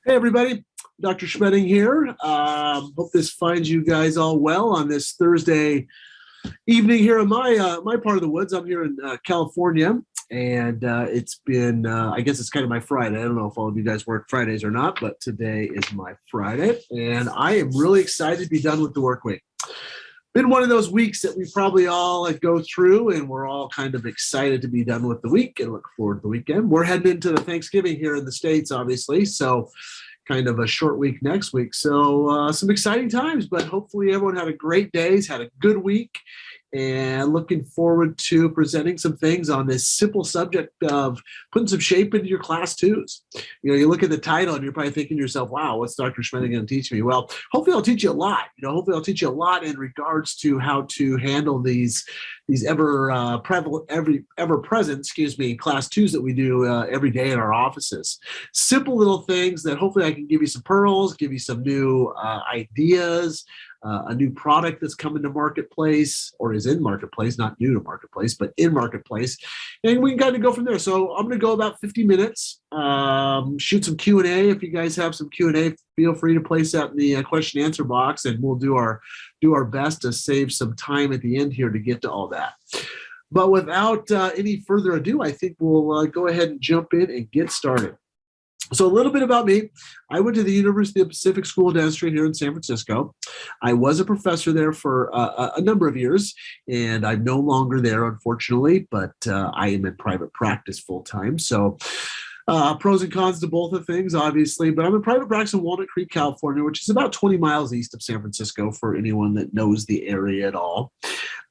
Hey, everybody. Dr. Schmedding here. Hope this finds you guys all well on this Thursday evening here in my part of the woods. I'm here in California, and it's been, I guess it's kind of my Friday. I don't know if all of you guys work Fridays or not, but today is my Friday, and I am really excited to be done with the work week. Been one of those weeks that we probably all go through, and we're all kind of excited to be done with the week and look forward to the weekend. We're heading into the Thanksgiving here in the States, obviously, so kind of a short week next week. So some exciting times, but hopefully everyone had a great day, had a good week, and looking forward to presenting some things on this simple subject of putting some shape into your class twos. You look at the title and you're probably thinking to yourself, wow, what's Dr. Schmedding going to teach me? Well, hopefully I'll teach you a lot. Hopefully I'll teach you a lot in regards to how to handle these ever present, class twos that we do every day in our offices. Simple little things that hopefully I can give you some pearls, give you some new ideas, a new product that's coming to marketplace or is in marketplace, not new to marketplace, but in marketplace. And we can kind of go from there. So I'm going to go about 50 minutes, shoot some Q&A. If you guys have some Q&A, feel free to place that in the question and answer box, and we'll do our best to save some time at the end here to get to all that. But without any further ado, I think we'll go ahead and jump in and get started. So a little bit about me. I went to the University of Pacific School of Dentistry here in San Francisco. I was a professor there for a number of years, and I'm no longer there, unfortunately, but I am in private practice full time. So pros and cons to both of things, obviously, but I'm in private practice in Walnut Creek, California, which is about 20 miles east of San Francisco for anyone that knows the area at all.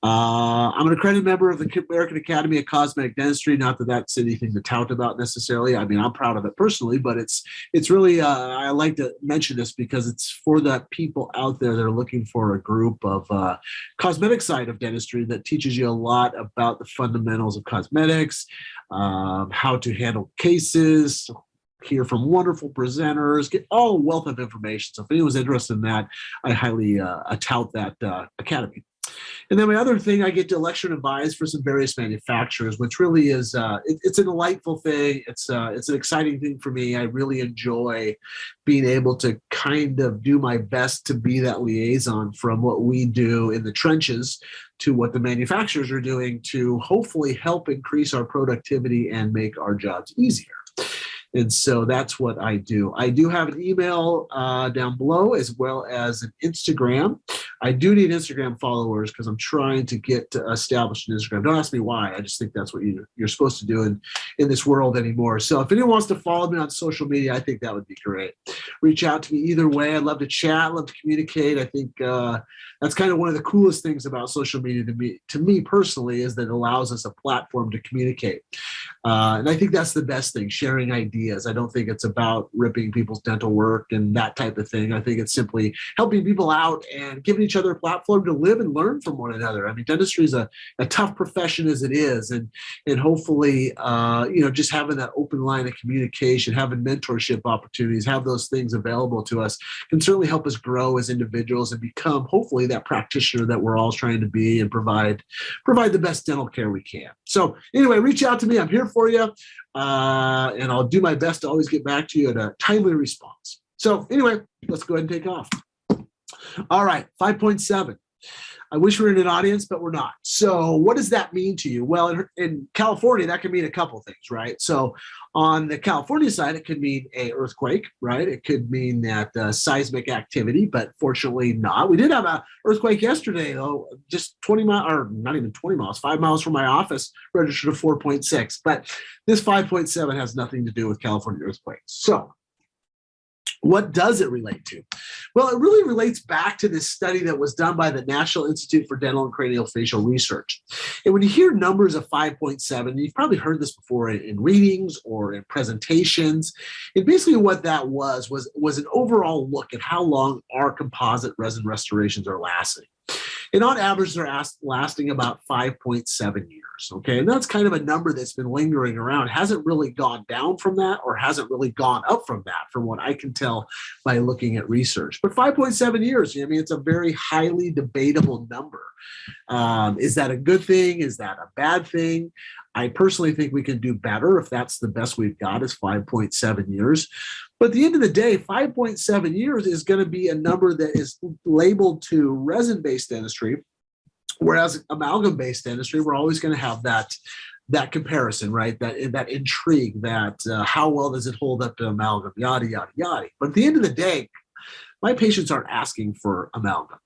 I'm an accredited member of the American Academy of Cosmetic Dentistry. Not that that's anything to tout about necessarily. I mean, I'm proud of it personally, but it's really, I like to mention this because it's for the people out there that are looking for a group of cosmetic side of dentistry that teaches you a lot about the fundamentals of cosmetics, how to handle cases, hear from wonderful presenters, get all a wealth of information. So if anyone's interested in that, I highly tout that academy. And then my other thing, I get to lecture and advise for some various manufacturers, which really is it's a delightful thing. It's an exciting thing for me. I really enjoy being able to kind of do my best to be that liaison from what we do in the trenches to what the manufacturers are doing to hopefully help increase our productivity and make our jobs easier. And so that's what I do. I do have an email down below as well as an Instagram. I do need Instagram followers because I'm trying to get established in Instagram. Don't ask me why. I just think that's what you're supposed to do in this world anymore. So if anyone wants to follow me on social media, I think that would be great. Reach out to me either way. I'd love to chat, love to communicate. I think that's kind of one of the coolest things about social media to me personally is that it allows us a platform to communicate. And I think that's the best thing, sharing ideas. I don't think it's about ripping people's dental work and that type of thing. I think it's simply helping people out and giving each other a platform to live and learn from one another. I mean, dentistry is a tough profession as it is. And hopefully, just having that open line of communication, having mentorship opportunities, have those things available to us can certainly help us grow as individuals and become hopefully that practitioner that we're all trying to be and provide the best dental care we can. So anyway, reach out to me. I'm here for you. And I'll do my best to always get back to you at a timely response. So anyway, let's go ahead and take off. All right, 5.7. I wish we were in an audience, but we're not. So what does that mean to you? Well, in California, that can mean a couple things, right? So on the California side, it could mean an earthquake, right? It could mean that seismic activity, but fortunately not. We did have an earthquake yesterday, though, just 20 miles, or not even 20 miles, 5 miles from my office, registered a 4.6. But this 5.7 has nothing to do with California earthquakes. So what does it relate to? Well, it really relates back to this study that was done by the National Institute for Dental and Craniofacial Research. And when you hear numbers of 5.7, you've probably heard this before in readings or in presentations. And basically what that was an overall look at how long our composite resin restorations are lasting. And on average, they're lasting about 5.7 years. Okay, and that's kind of a number that's been lingering around. Hasn't really gone down from that or hasn't really gone up from that, from what I can tell by looking at research. But 5.7 years, I mean, it's a very highly debatable number. Is that a good thing? Is that a bad thing? I personally think we can do better if that's the best we've got is 5.7 years. But at the end of the day, 5.7 years is going to be a number that is labeled to resin-based dentistry, whereas amalgam-based dentistry, we're always going to have that comparison, right? That intrigue, that how well does it hold up to amalgam, yada, yada, yada. But at the end of the day, my patients aren't asking for amalgam.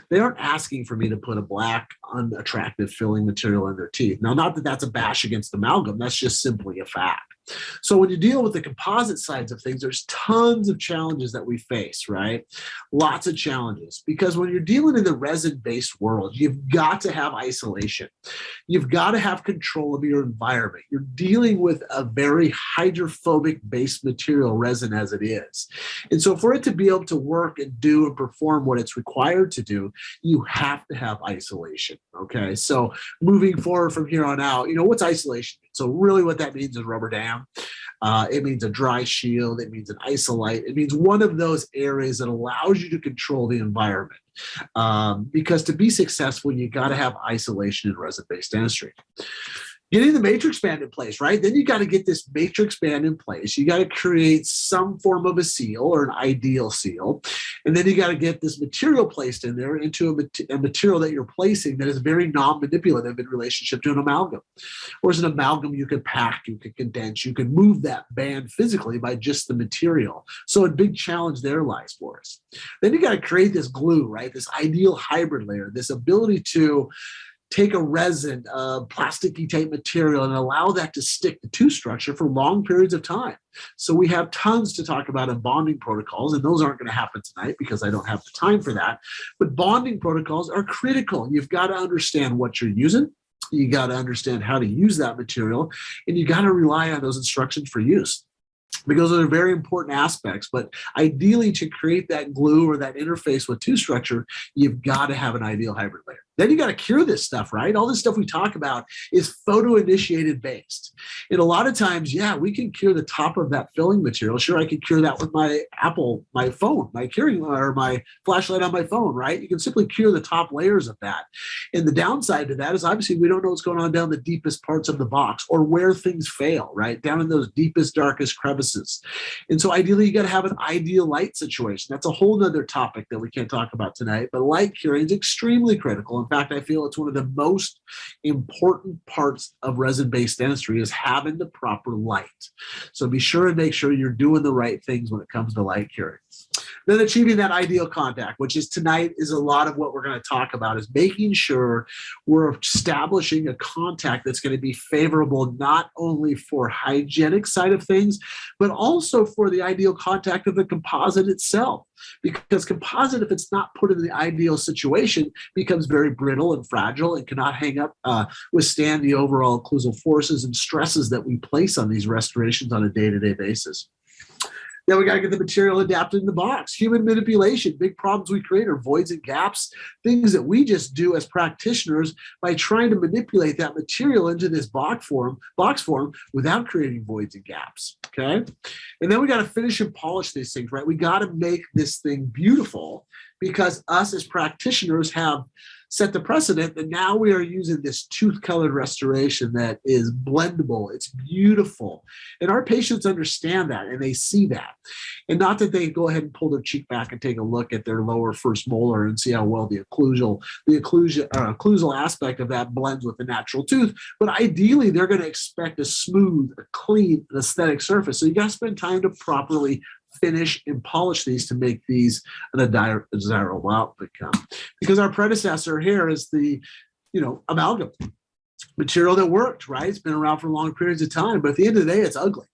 They aren't asking for me to put a black, unattractive filling material in their teeth. Now, not that that's a bash against amalgam, that's just simply a fact. So when you deal with the composite sides of things, there's tons of challenges that we face, right? Lots of challenges, because when you're dealing in the resin-based world, you've got to have isolation. You've got to have control of your environment. You're dealing with a very hydrophobic-based material, resin as it is. And so for it to be able to work and do and perform what it's required to do, you have to have isolation, okay? So moving forward from here on out, what's isolation? So really what that means is rubber dam. It means a dry shield. It means an isolite. It means one of those areas that allows you to control the environment. Because to be successful, you got to have isolation in resin-based dentistry. Getting the matrix band in place, right? Then you got to get this matrix band in place. You got to create some form of a seal or an ideal seal. And then you got to get this material placed in there into a material that you're placing that is very non-manipulative in relationship to an amalgam. Whereas an amalgam, you can pack, you can condense, you can move that band physically by just the material. So a big challenge there lies for us. Then you got to create this glue, right? This ideal hybrid layer, this ability to take a resin, plasticky type material and allow that to stick to tooth structure for long periods of time. So we have tons to talk about in bonding protocols, and those aren't going to happen tonight because I don't have the time for that. But bonding protocols are critical. You've got to understand what you're using. You got to understand how to use that material, and you got to rely on those instructions for use, because those are very important aspects. But ideally, to create that glue or that interface with tooth structure, you've got to have an ideal hybrid layer. Then you got to cure this stuff, right? All this stuff we talk about is photo-initiated based. And a lot of times, yeah, we can cure the top of that filling material. Sure, I can cure that with my phone, my curing or my flashlight on my phone, right? You can simply cure the top layers of that. And the downside to that is obviously we don't know what's going on down the deepest parts of the box or where things fail, right? Down in those deepest, darkest crevices. And so ideally, you got to have an ideal light situation. That's a whole nother topic that we can't talk about tonight, but light curing is extremely critical. In fact, I feel it's one of the most important parts of resin-based dentistry is having the proper light. So be sure and make sure you're doing the right things when it comes to light curing. Then achieving that ideal contact, which is tonight is a lot of what we're going to talk about, is making sure we're establishing a contact that's going to be favorable not only for hygienic side of things, but also for the ideal contact of the composite itself. Because composite, if it's not put in the ideal situation, becomes very brittle and fragile and cannot withstand the overall occlusal forces and stresses that we place on these restorations on a day-to-day basis. Then we got to get the material adapted in the box. Human manipulation, big problems we create are voids and gaps, things that we just do as practitioners by trying to manipulate that material into this box form without creating voids and gaps, okay? And then we got to finish and polish these things, right? We got to make this thing beautiful because us as practitioners have set the precedent that now we are using this tooth-colored restoration that is blendable. It's beautiful. And our patients understand that and they see that. And not that they go ahead and pull their cheek back and take a look at their lower first molar and see how well the occlusal aspect of that blends with the natural tooth. But ideally, they're going to expect a smooth, a clean, aesthetic surface. So you got to spend time to properly finish and polish these to make these a desirable outcome. Because our predecessor here is the, amalgam material that worked, right? It's been around for long periods of time, but at the end of the day, it's ugly.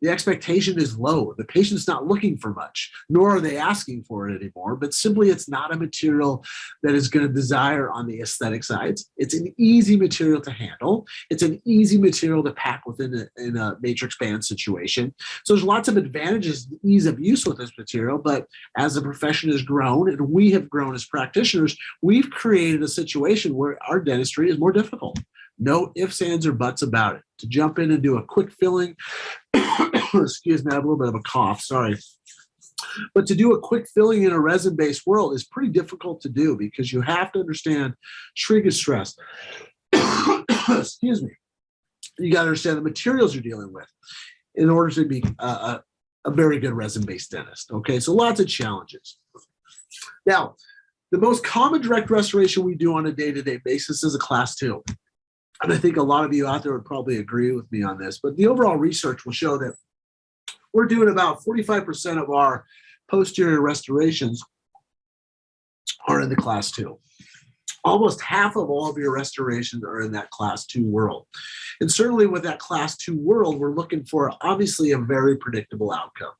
The expectation is low. The patient's not looking for much, nor are they asking for it anymore, but simply it's not a material that is going to desire on the aesthetic sides. It's an easy material to handle. It's an easy material to pack within a matrix band situation. So there's lots of advantages, ease of use with this material, but as the profession has grown and we have grown as practitioners, we've created a situation where our dentistry is more difficult. No ifs, ands, or buts about it. To jump in and do a quick filling, excuse me, I have a little bit of a cough, sorry. But to do a quick filling in a resin-based world is pretty difficult to do because you have to understand shrinkage stress. Excuse me. You got to understand the materials you're dealing with in order to be a very good resin-based dentist. Okay, so lots of challenges. Now, the most common direct restoration we do on a day-to-day basis is a class 2. And I think a lot of you out there would probably agree with me on this, but the overall research will show that we're doing about 45% of our posterior restorations are in the class 2. Almost half of all of your restorations are in that class 2 world. And certainly with that class 2 world, we're looking for obviously a very predictable outcome.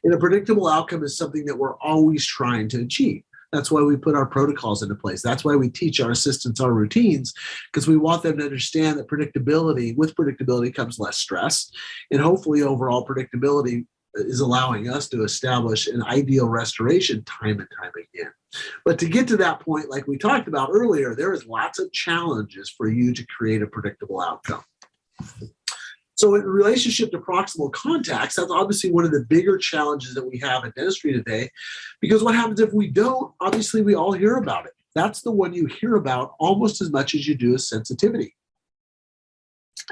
And a predictable outcome is something that we're always trying to achieve. That's why we put our protocols into place. That's why we teach our assistants our routines, because we want them to understand that predictability, with predictability comes less stress, and hopefully overall predictability is allowing us to establish an ideal restoration time and time again. But to get to that point, like we talked about earlier, there is lots of challenges for you to create a predictable outcome. So in relationship to proximal contacts, that's obviously one of the bigger challenges that we have in dentistry today, because what happens if we don't? Obviously, we all hear about it. That's the one you hear about almost as much as you do as sensitivity.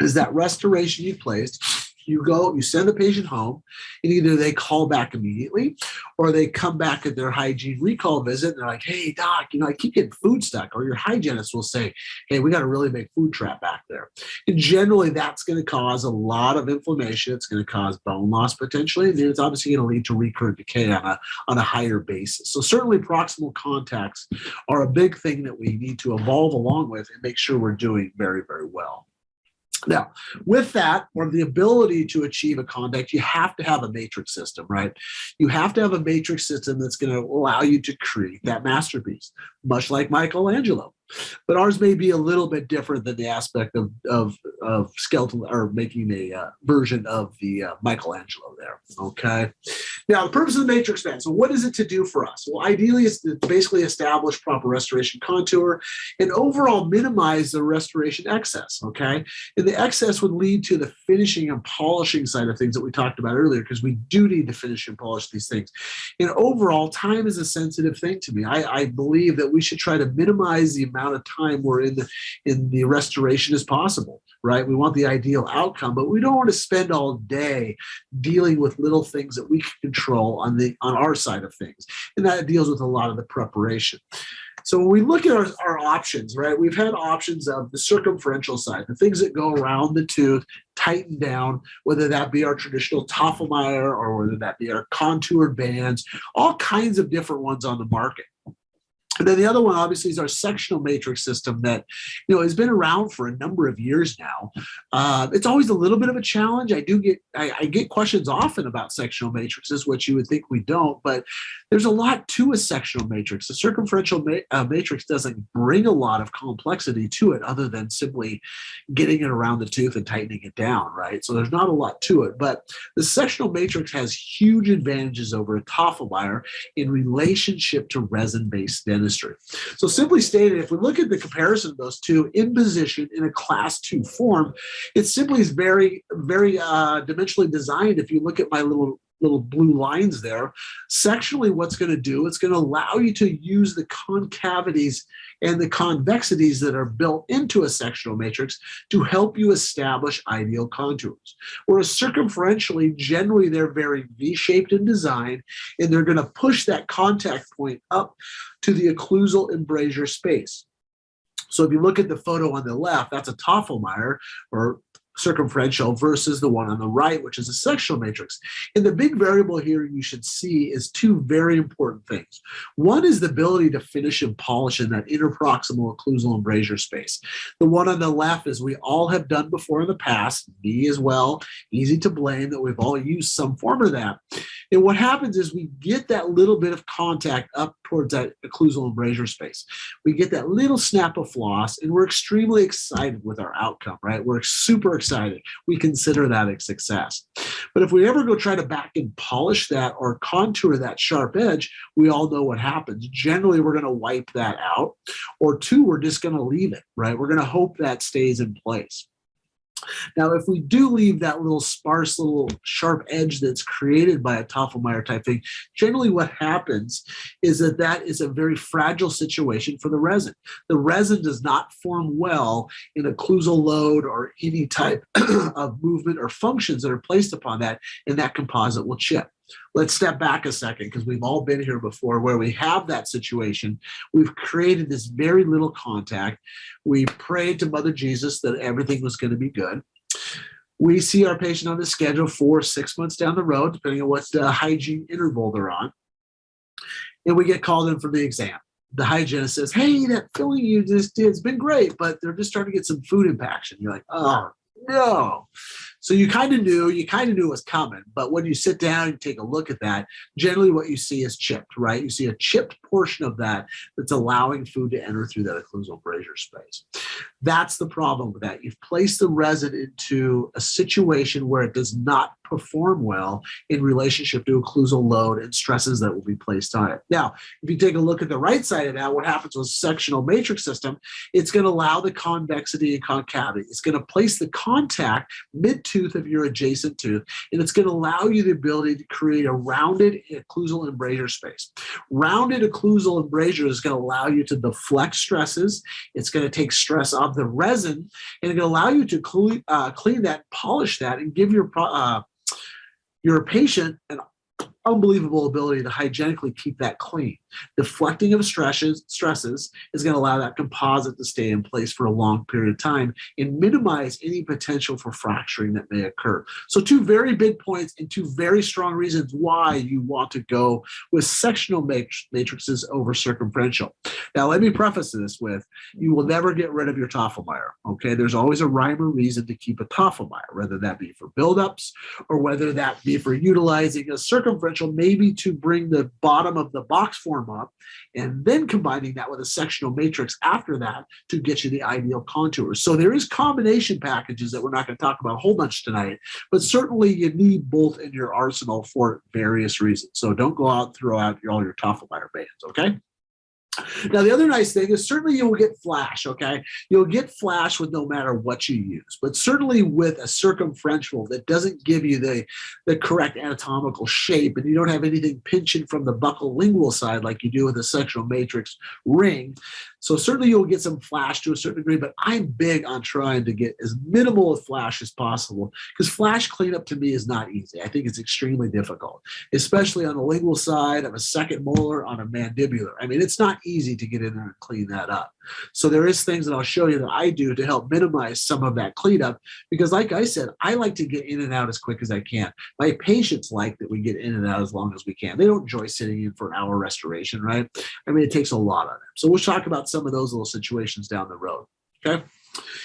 Is that restoration you placed, you go, you send the patient home, and either they call back immediately or they come back at their hygiene recall visit and they're like, hey, doc, I keep getting food stuck. Or your hygienist will say, hey, we got a really big food trap back there. And generally, that's going to cause a lot of inflammation. It's going to cause bone loss potentially. And it's obviously going to lead to recurrent decay on a higher basis. So certainly proximal contacts are a big thing that we need to evolve along with and make sure we're doing very, very well. Now, with that, or the ability to achieve a contact, you have to have a matrix system, right? You have to have a matrix system that's going to allow you to create that masterpiece, much like Michelangelo. But ours may be a little bit different than the aspect of skeletal, or making a version of the Michelangelo there, okay? Now, the purpose of the matrix band. So what is it to do for us? Well, ideally, it's to basically establish proper restoration contour and overall minimize the restoration excess, okay? And the excess would lead to the finishing and polishing side of things that we talked about earlier, because we do need to finish and polish these things. And overall, time is a sensitive thing to me. I believe that we should try to minimize the amount of time we're in the restoration as possible, right? We want the ideal outcome, but we don't want to spend all day dealing with little things that we can control on our side of things. And that deals with a lot of the preparation. So when we look at our options, right, we've had options of the circumferential side, the things that go around the tooth, tighten down, whether that be our traditional Tafelmeyer or whether that be our contoured bands, all kinds of different ones on the market. And then the other one, obviously, is our sectional matrix system that, has been around for a number of years now. It's always a little bit of a challenge. I get questions often about sectional matrices, which you would think we don't, but there's a lot to a sectional matrix. The circumferential matrix doesn't bring a lot of complexity to it other than simply getting it around the tooth and tightening it down, right? So there's not a lot to it, but the sectional matrix has huge advantages over a Tafelmeyer in relationship to resin-based dentistry. So simply stated, if we look at the comparison of those two in position in a class 2 form, it simply is very, very dimensionally designed. If you look at my little blue lines there, sectionally what's going to do, it's going to allow you to use the concavities and the convexities that are built into a sectional matrix to help you establish ideal contours. Whereas circumferentially, generally they're very V-shaped in design, and they're going to push that contact point up to the occlusal embrasure space. So if you look at the photo on the left, that's a Tafelmeyer or circumferential versus the one on the right, which is a sectional matrix. And the big variable here you should see is two very important things. One is the ability to finish and polish in that interproximal occlusal embrasure space. The one on the left, as we all have done before in the past, me as well, easy to blame that we've all used some form of that. And what happens is we get that little bit of contact up towards that occlusal embrasure space. We get that little snap of floss, and we're extremely excited with our outcome, right? We're super excited. We consider that a success. But if we ever go try to back and polish that or contour that sharp edge, we all know what happens. Generally, we're going to wipe that out, or two, we're just going to leave it, right? We're going to hope that stays in place. Now, if we do leave that little sparse, little sharp edge that's created by a Tafelmeyer type thing, generally what happens is that that is a very fragile situation for the resin. The resin does not form well in occlusal load or any type of movement or functions that are placed upon that, and that composite will chip. Let's step back a second, because we've all been here before where we have that situation. We've created this very little contact. We prayed to Mother Jesus that everything was going to be good. We see our patient on the schedule 4 or 6 months down the road, depending on what hygiene interval they're on. And we get called in for the exam. The hygienist says, hey, that filling you just did has been great, but they're just starting to get some food impaction. You're like, oh, no. So you kind of knew it was coming, but when you sit down and take a look at that, generally what you see is chipped, right? You see a chipped portion of that that's allowing food to enter through that occlusal brazier space. That's the problem with that. You've placed the resin into a situation where it does not perform well in relationship to occlusal load and stresses that will be placed on it. Now, if you take a look at the right side of that, what happens with a sectional matrix system, it's going to allow the convexity and concavity. It's going to place the contact mid-tooth of your adjacent tooth, and it's going to allow you the ability to create a rounded occlusal embrasure space. Rounded occlusal embrasure is going to allow you to deflect stresses. It's going to take stress off the resin, and it's going to allow you to clean that, polish that, and give your patient an unbelievable ability to hygienically keep that clean. Deflecting of stresses is going to allow that composite to stay in place for a long period of time and minimize any potential for fracturing that may occur. So 2 very big points and 2 very strong reasons why you want to go with sectional matrices over circumferential. Now, let me preface this with, you will never get rid of your Tafelmeyer, okay? There's always a rhyme or reason to keep a Tafelmeyer, whether that be for buildups or whether that be for utilizing a circumferential, maybe to bring the bottom of the box form up, and then combining that with a sectional matrix after that to get you the ideal contours. So there is combination packages that we're not going to talk about a whole bunch tonight, but certainly you need both in your arsenal for various reasons. So don't go out and throw out all your Tafelmeyer bands, okay? Now, the other nice thing is certainly you will get flash, okay? You'll get flash with no matter what you use, but certainly with a circumferential that doesn't give you the correct anatomical shape, and you don't have anything pinching from the buccal lingual side like you do with a sectional matrix ring. So certainly you'll get some flash to a certain degree, but I'm big on trying to get as minimal of flash as possible, because flash cleanup to me is not easy. I think it's extremely difficult, especially on the lingual side of a second molar on a mandibular. I mean, it's not easy to get in there and clean that up. So there is things that I'll show you that I do to help minimize some of that cleanup, because like I said, I like to get in and out as quick as I can. My patients like that we get in and out as long as we can. They don't enjoy sitting in for an hour restoration, right? I mean, it takes a lot of them. So we'll talk about some of those little situations down the road, okay?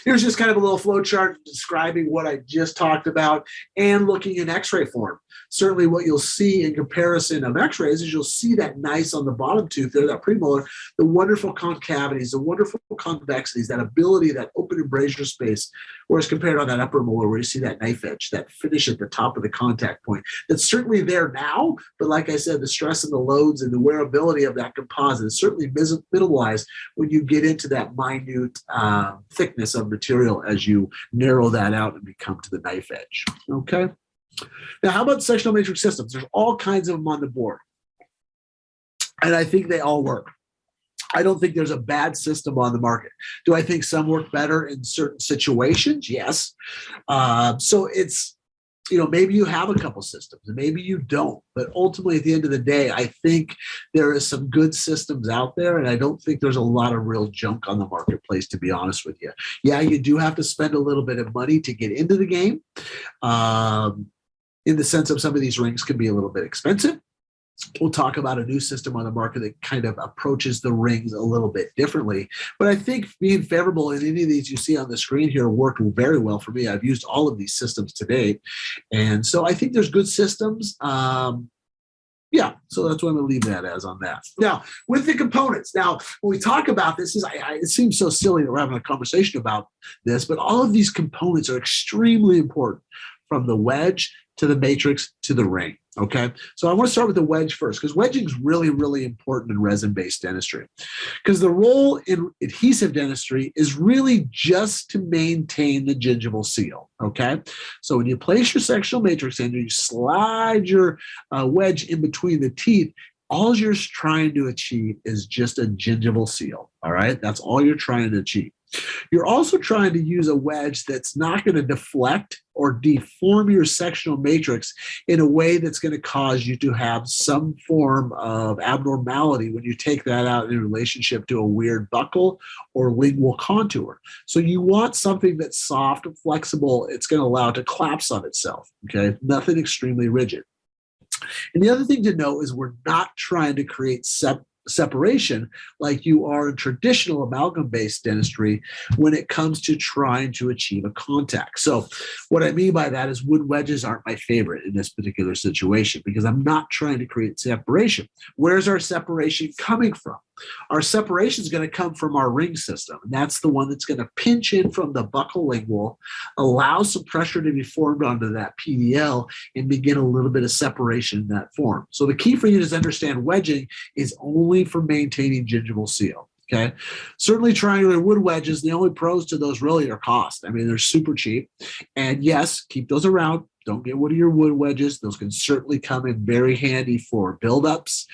Here's just kind of a little flow chart describing what I just talked about and looking in x-ray form. Certainly what you'll see in comparison of x-rays is you'll see that nice on the bottom tooth there, that premolar, the wonderful concavities, the wonderful convexities, that ability, that open embrasure space, whereas compared on that upper molar where you see that knife edge, that finish at the top of the contact point. That's certainly there now, but like I said, the stress and the loads and the wearability of that composite is certainly minimalized when you get into that minute thickness of material as you narrow that out and become to the knife edge, okay? Now, how about sectional matrix systems? There's all kinds of them on the board, and I think they all work. I don't think there's a bad system on the market. Do I think some work better in certain situations? Yes. So it's, maybe you have a couple systems and maybe you don't, but ultimately at the end of the day, I think there is some good systems out there, and I don't think there's a lot of real junk on the marketplace, to be honest with you. Yeah, you do have to spend a little bit of money to get into the game. In the sense of some of these rings can be a little bit expensive. We'll talk about a new system on the market that kind of approaches the rings a little bit differently. But I think being favorable in any of these you see on the screen here worked very well for me. I've used all of these systems to date. And so I think there's good systems. Yeah, so that's what I'm going to leave that as on that. Now, with the components. Now, when we talk about this, it seems so silly that we're having a conversation about this, but all of these components are extremely important, from the wedge to the matrix to the ring. Okay, so I want to start with the wedge first because wedging is really, really important in resin-based dentistry because the role in adhesive dentistry is really just to maintain the gingival seal. Okay, so when you place your sectional matrix in, you slide your wedge in between the teeth. All you're trying to achieve is just a gingival seal. All right, that's all you're trying to achieve. You're also trying to use a wedge that's not going to deflect or deform your sectional matrix in a way that's going to cause you to have some form of abnormality when you take that out in relationship to a weird buccal or lingual contour. So you want something that's soft and flexible. It's going to allow it to collapse on itself. Okay, nothing extremely rigid. And the other thing to know is we're not trying to create separation like you are in traditional amalgam-based dentistry when it comes to trying to achieve a contact. So what I mean by that is wood wedges aren't my favorite in this particular situation because I'm not trying to create separation. Where's our separation coming from? Our separation is going to come from our ring system, and that's the one that's going to pinch in from the buccal lingual, allow some pressure to be formed onto that PDL, and begin a little bit of separation in that form. So the key for you to understand wedging is only for maintaining gingival seal. Okay, certainly triangular wood wedges, the only pros to those really are cost. I mean, they're super cheap. And yes, keep those around. Don't get rid of your wood wedges. Those can certainly come in very handy for buildups,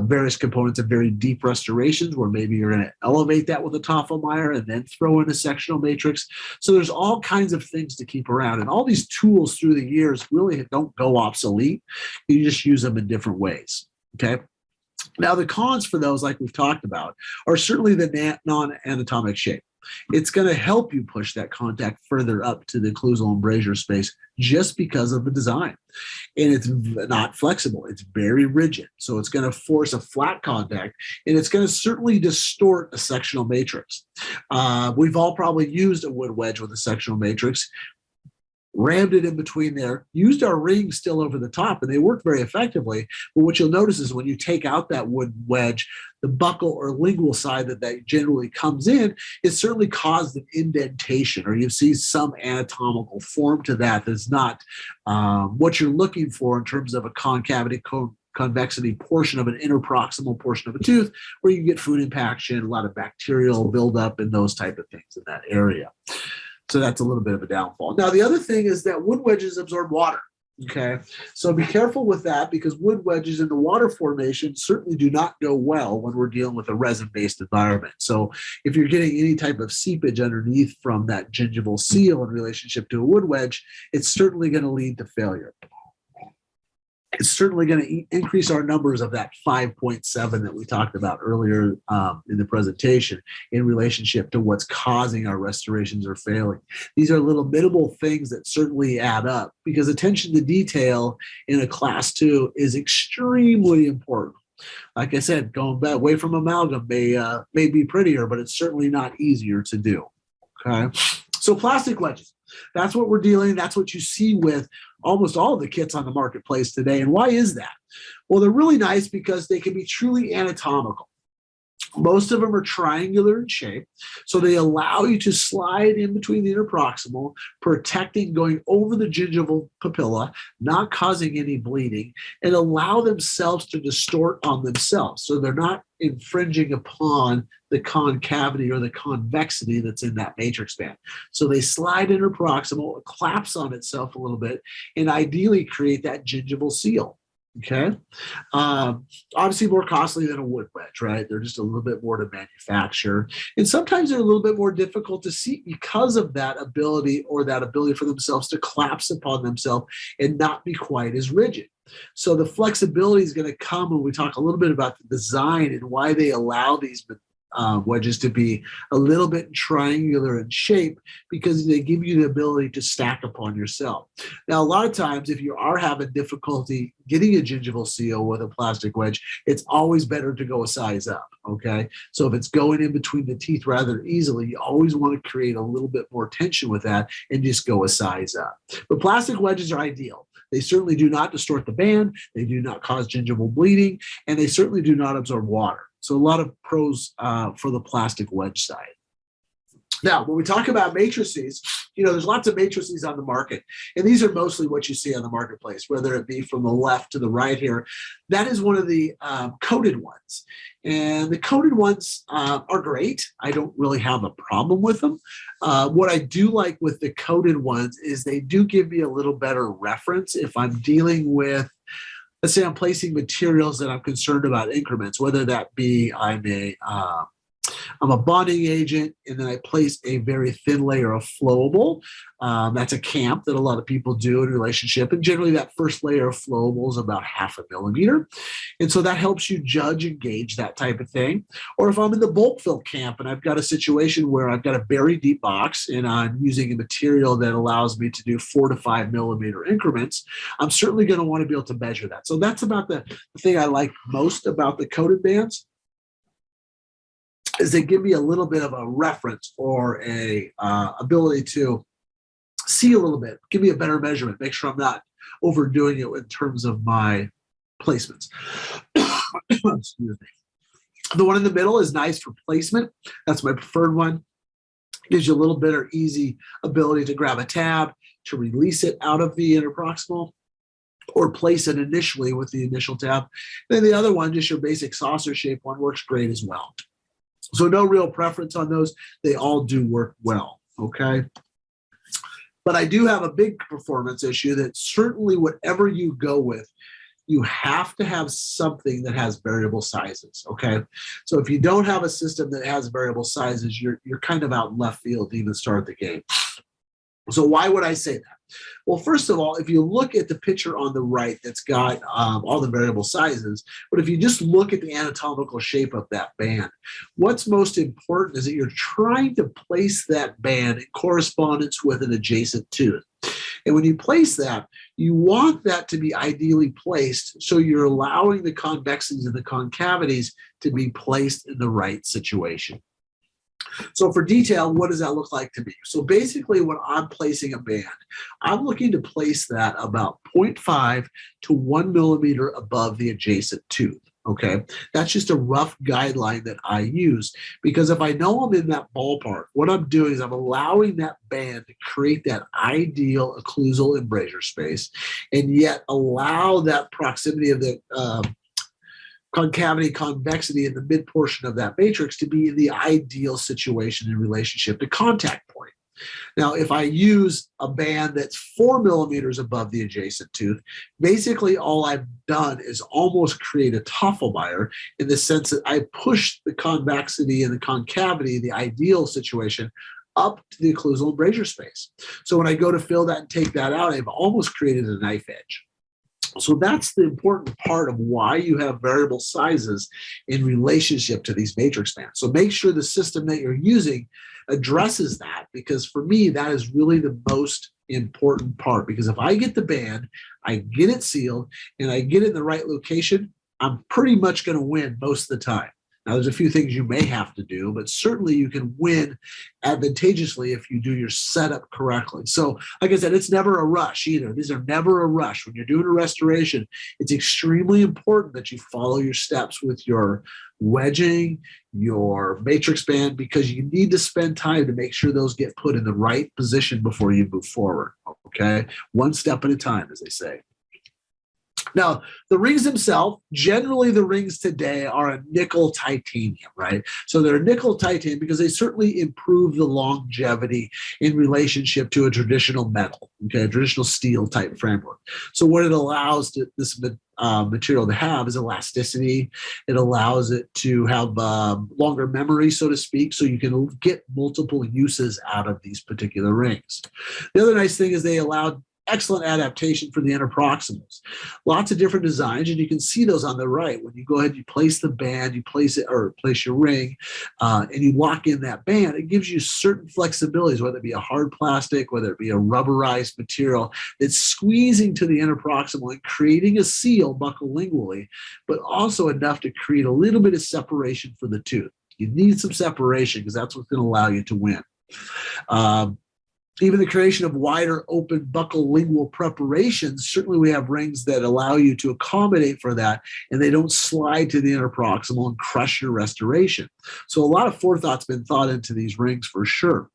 various components of very deep restorations where maybe you're going to elevate that with a Toffelmeyer and then throw in a sectional matrix. So there's all kinds of things to keep around. And all these tools through the years really don't go obsolete. You just use them in different ways. Okay. Now, the cons for those, like we've talked about, are certainly the non-anatomic shape. It's going to help you push that contact further up to the occlusal embrasure space just because of the design. And it's not flexible. It's very rigid. So it's going to force a flat contact, and it's going to certainly distort a sectional matrix. We've all probably used a wood wedge with a sectional matrix, rammed it in between there, used our rings still over the top, and they work very effectively. But what you'll notice is when you take out that wood wedge, the buccal or lingual side that generally comes in, it certainly caused an indentation, or you see some anatomical form to that that's not what you're looking for in terms of a concavity convexity portion of an interproximal portion of a tooth, where you get food impaction, a lot of bacterial buildup, and those type of things in that area. So that's a little bit of a downfall. Now, the other thing is that wood wedges absorb water. Okay, so be careful with that because wood wedges in the water formation certainly do not go well when we're dealing with a resin-based environment. So if you're getting any type of seepage underneath from that gingival seal in relationship to a wood wedge, it's certainly going to lead to failure. It's certainly going to increase our numbers of that 5.7 that we talked about earlier in the presentation in relationship to what's causing our restorations or failing. These are little minimal things that certainly add up because attention to detail in a class 2 is extremely important. Like I said, going back away from amalgam may be prettier, but it's certainly not easier to do. Okay, so plastic wedges. That's what we're dealing. That's what you see with almost all of the kits on the marketplace today. And why is that? Well, they're really nice because they can be truly anatomical. Most of them are triangular in shape, so they allow you to slide in between the interproximal, protecting, going over the gingival papilla, not causing any bleeding, and allow themselves to distort on themselves. So they're not infringing upon the concavity or the convexity that's in that matrix band. So they slide interproximal, collapse on itself a little bit, and ideally create that gingival seal. Okay. Obviously more costly than a wood wedge, right? They're just a little bit more to manufacture. And sometimes they're a little bit more difficult to see because of that ability or that ability for themselves to collapse upon themselves and not be quite as rigid. So the flexibility is going to come when we talk a little bit about the design and why they allow these wedges to be a little bit triangular in shape because they give you the ability to stack upon yourself. Now, a lot of times, if you are having difficulty getting a gingival seal with a plastic wedge, it's always better to go a size up, okay? So if it's going in between the teeth rather easily, you always want to create a little bit more tension with that and just go a size up. But plastic wedges are ideal. They certainly do not distort the band, they do not cause gingival bleeding, and they certainly do not absorb water. So a lot of pros for the plastic wedge side. Now, when we talk about matrices, there's lots of matrices on the market, and these are mostly what you see on the marketplace, whether it be from the left to the right here. That is one of the coated ones, and the coated ones are great. I don't really have a problem with them. What I do like with the coated ones is they do give me a little better reference if I'm dealing with, let's say I'm placing materials that I'm concerned about increments, whether that be I'm a bonding agent, and then I place a very thin layer of flowable. That's a camp that a lot of people do in a relationship. And generally that first layer of flowable is about 0.5 millimeter. And so that helps you judge and gauge that type of thing. Or if I'm in the bulk fill camp and I've got a situation where I've got a very deep box and I'm using a material that allows me to do 4 to 5 millimeter increments, I'm certainly going to want to be able to measure that. So that's about the thing I like most about the coated bands, is they give me a little bit of a reference or a ability to see a little bit, give me a better measurement, make sure I'm not overdoing it in terms of my placements. Excuse me. The one in the middle is nice for placement. That's my preferred one. Gives you a little bit of easy ability to grab a tab, to release it out of the interproximal, or place it initially with the initial tab. Then the other one, just your basic saucer shape one, works great as well. So no real preference on those. They all do work well, okay? But I do have a big performance issue that certainly whatever you go with, you have to have something that has variable sizes, okay? So if you don't have a system that has variable sizes, you're kind of out in left field to even start the game. So why would I say that? Well, first of all, if you look at the picture on the right that's got all the variable sizes, but if you just look at the anatomical shape of that band, what's most important is that you're trying to place that band in correspondence with an adjacent tooth. And when you place that, you want that to be ideally placed so you're allowing the convexities and the concavities to be placed in the right situation. So for detail, what does that look like to me? So basically when I'm placing a band, I'm looking to place that about 0.5 to 1 millimeter above the adjacent tooth. Okay, that's just a rough guideline that I use, because if I know I'm in that ballpark, what I'm doing is I'm allowing that band to create that ideal occlusal embrasure space, and yet allow that proximity of the concavity, convexity in the mid portion of that matrix to be in the ideal situation in relationship to contact point. Now, if I use a band that's 4 millimeters above the adjacent tooth, basically all I've done is almost create a Tafelberg in the sense that I push the convexity and the concavity, the ideal situation, up to the occlusal embrasure space. So when I go to fill that and take that out, I've almost created a knife edge. So that's the important part of why you have variable sizes in relationship to these matrix bands. So make sure the system that you're using addresses that, because for me, that is really the most important part. Because if I get the band, I get it sealed, and I get it in the right location, I'm pretty much going to win most of the time. Now, there's a few things you may have to do, but certainly you can win advantageously if you do your setup correctly. So, like I said, it's never a rush either. These are never a rush. When you're doing a restoration, it's extremely important that you follow your steps with your wedging, your matrix band, because you need to spend time to make sure those get put in the right position before you move forward, okay? One step at a time, as they say. Now, the rings themselves, generally the rings today are a nickel titanium, right? So they're nickel titanium because they certainly improve the longevity in relationship to a traditional metal, okay, a traditional steel type framework. So what it allows this material to have is elasticity. It allows it to have longer memory, so to speak, so you can get multiple uses out of these particular rings. The other nice thing is they allow excellent adaptation for the interproximals. Lots of different designs, and you can see those on the right. When you go ahead, you place the band, you place it, or place your ring, and you lock in that band, it gives you certain flexibilities, whether it be a hard plastic, whether it be a rubberized material that's squeezing to the interproximal and creating a seal buccolingually, but also enough to create a little bit of separation for the tooth. You need some separation because that's what's going to allow you to win. Even the creation of wider open buccal lingual preparations, certainly we have rings that allow you to accommodate for that, and they don't slide to the interproximal and crush your restoration. So a lot of forethought's been thought into these rings for sure.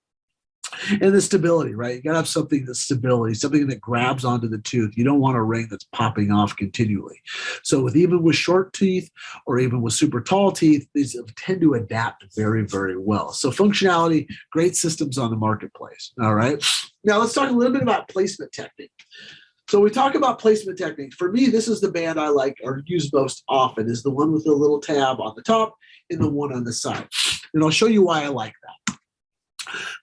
And the stability, right? You got to have something that's stability, something that grabs onto the tooth. You don't want a ring that's popping off continually. So even with short teeth or even with super tall teeth, these tend to adapt very, very well. So functionality, great systems on the marketplace. All right. Now let's talk a little bit about placement technique. So we talk about placement techniques. For me, this is the band I like or use most often, is the one with the little tab on the top and the one on the side. And I'll show you why I like that.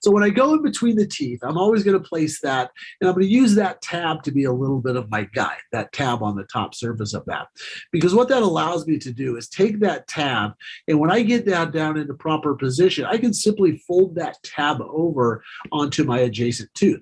So when I go in between the teeth, I'm always going to place that, and I'm going to use that tab to be a little bit of my guide, that tab on the top surface of that. Because what that allows me to do is take that tab, and when I get that down into proper position, I can simply fold that tab over onto my adjacent tooth.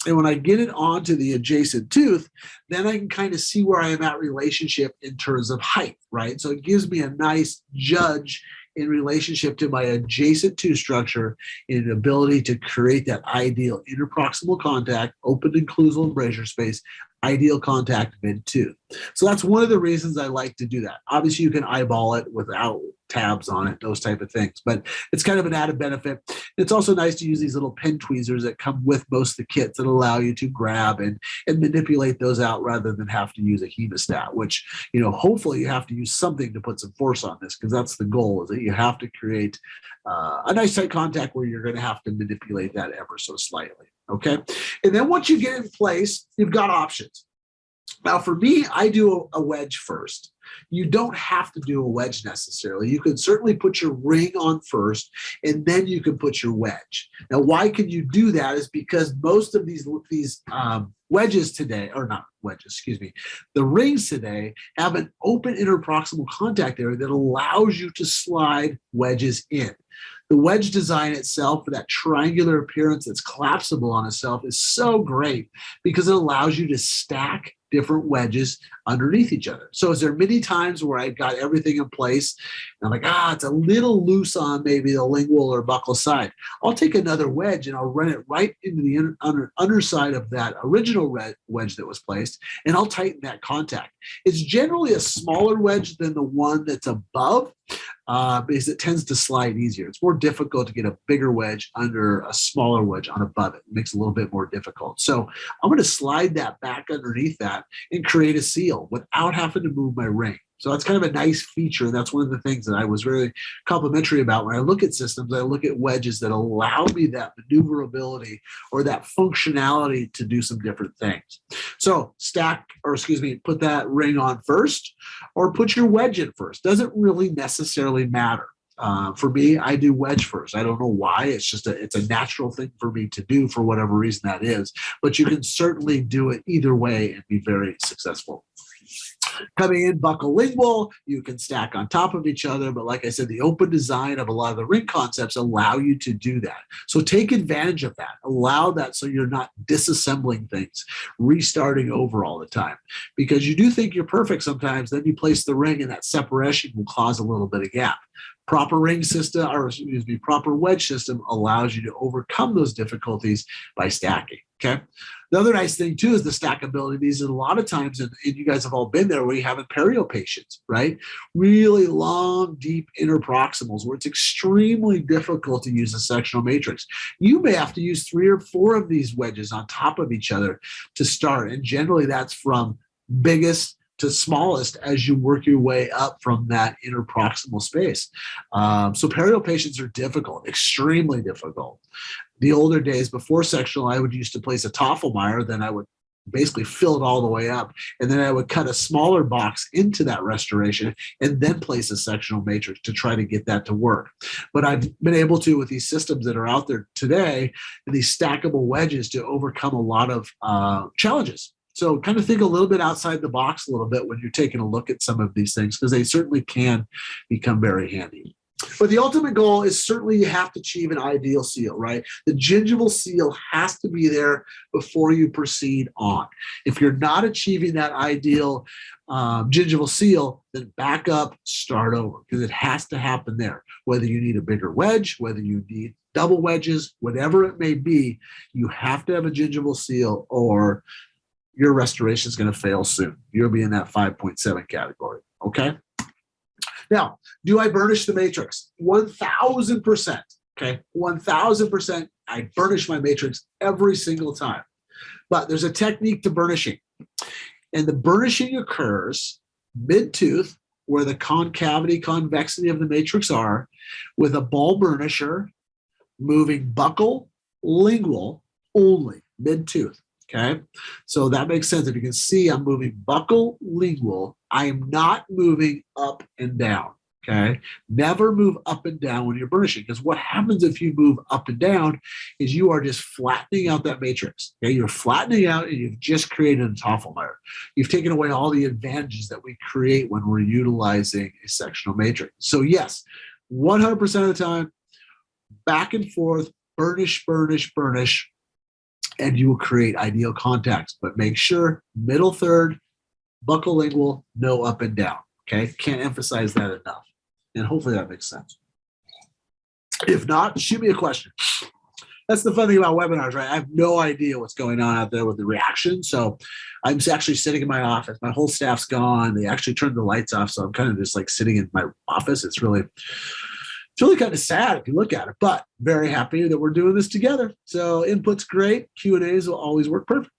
And when I get it onto the adjacent tooth, then I can kind of see where I am at relationship in terms of height, right? So it gives me a nice judge in relationship to my adjacent tooth structure and an ability to create that ideal interproximal contact, open occlusal embrasure space, ideal contact mid-tooth. So that's one of the reasons I like to do that. Obviously, you can eyeball it without tabs on it, those type of things, but it's kind of an added benefit. It's also nice to use these little pin tweezers that come with most of the kits that allow you to grab and manipulate those out rather than have to use a hemostat, which, hopefully you have to use something to put some force on this, because that's the goal, is that you have to create a nice tight contact where you're going to have to manipulate that ever so slightly. Okay. And then once you get in place, you've got options. Now, for me, I do a wedge first. You don't have to do a wedge necessarily. You can certainly put your ring on first, and then you can put your wedge. Now, why can you do that is because most of these wedges today, or not wedges, excuse me, the rings today have an open interproximal contact area that allows you to slide wedges in. The wedge design itself, for that triangular appearance that's collapsible on itself, is so great because it allows you to stack different wedges underneath each other. So is there many times where I've got everything in place and I'm like, it's a little loose on maybe the lingual or buccal side. I'll take another wedge and I'll run it right into the underside of that original wedge that was placed, and I'll tighten that contact. It's generally a smaller wedge than the one that's above, because it tends to slide easier. It's more difficult to get a bigger wedge under a smaller wedge on above it. It makes it a little bit more difficult. So I'm going to slide that back underneath that and create a seal without having to move my ring. So that's kind of a nice feature. And that's one of the things that I was very complimentary about when I look at systems. I look at wedges that allow me that maneuverability or that functionality to do some different things. So put that ring on first, or put your wedge in first. Doesn't really necessarily matter. For me, I do wedge first. I don't know why. It's a natural thing for me to do for whatever reason that is. But you can certainly do it either way and be very successful. Coming in buccal lingual, you can stack on top of each other. But like I said, the open design of a lot of the ring concepts allow you to do that. So take advantage of that. Allow that so you're not disassembling things, restarting over all the time. Because you do think you're perfect sometimes, then you place the ring and that separation will cause a little bit of gap. Proper wedge system allows you to overcome those difficulties by stacking. Okay. The other nice thing too is the stackability. These are a lot of times, and you guys have all been there, where you have perio patients, right? Really long, deep interproximals where it's extremely difficult to use a sectional matrix. You may have to use 3 or 4 of these wedges on top of each other to start. And generally that's from biggest to smallest as you work your way up from that interproximal space. So perio patients are difficult, extremely difficult. The older days before sectional, I would used to place a Toffelmeyer, then I would basically fill it all the way up, and then I would cut a smaller box into that restoration and then place a sectional matrix to try to get that to work. But I've been able to, with these systems that are out there today, and these stackable wedges, to overcome a lot of challenges. So kind of think a little bit outside the box a little bit when you're taking a look at some of these things, because they certainly can become very handy. But the ultimate goal is certainly you have to achieve an ideal seal, right? The gingival seal has to be there before you proceed on. If you're not achieving that ideal gingival seal, then back up, start over, because it has to happen there. Whether you need a bigger wedge, whether you need double wedges, whatever it may be, you have to have a gingival seal or your restoration is going to fail soon. You'll be in that 5.7 category. Okay. Now, do I burnish the matrix? 1,000%. Okay. 1,000%. I burnish my matrix every single time. But there's a technique to burnishing. And the burnishing occurs mid-tooth where the concavity, convexity of the matrix are with a ball burnisher moving buccal, lingual only, mid-tooth. Okay, so that makes sense. If you can see, I'm moving buccal, lingual. I am not moving up and down. Okay, never move up and down when you're burnishing, because what happens if you move up and down is you are just flattening out that matrix. Okay, you're flattening out and you've just created a Tafelmeier. You've taken away all the advantages that we create when we're utilizing a sectional matrix. So yes, 100% of the time, back and forth, burnish, burnish, burnish, and you will create ideal contacts. But make sure middle third, buccal lingual, no up and down. Okay, can't emphasize that enough. And hopefully that makes sense. If not, shoot me a question. That's the fun thing about webinars, right? I have no idea what's going on out there with the reaction. So I'm actually sitting in my office. My whole staff's gone. They actually turned the lights off. So I'm kind of just like sitting in my office. It's really kind of sad if you look at it, but very happy that we're doing this together. So input's great. Q&As will always work perfect.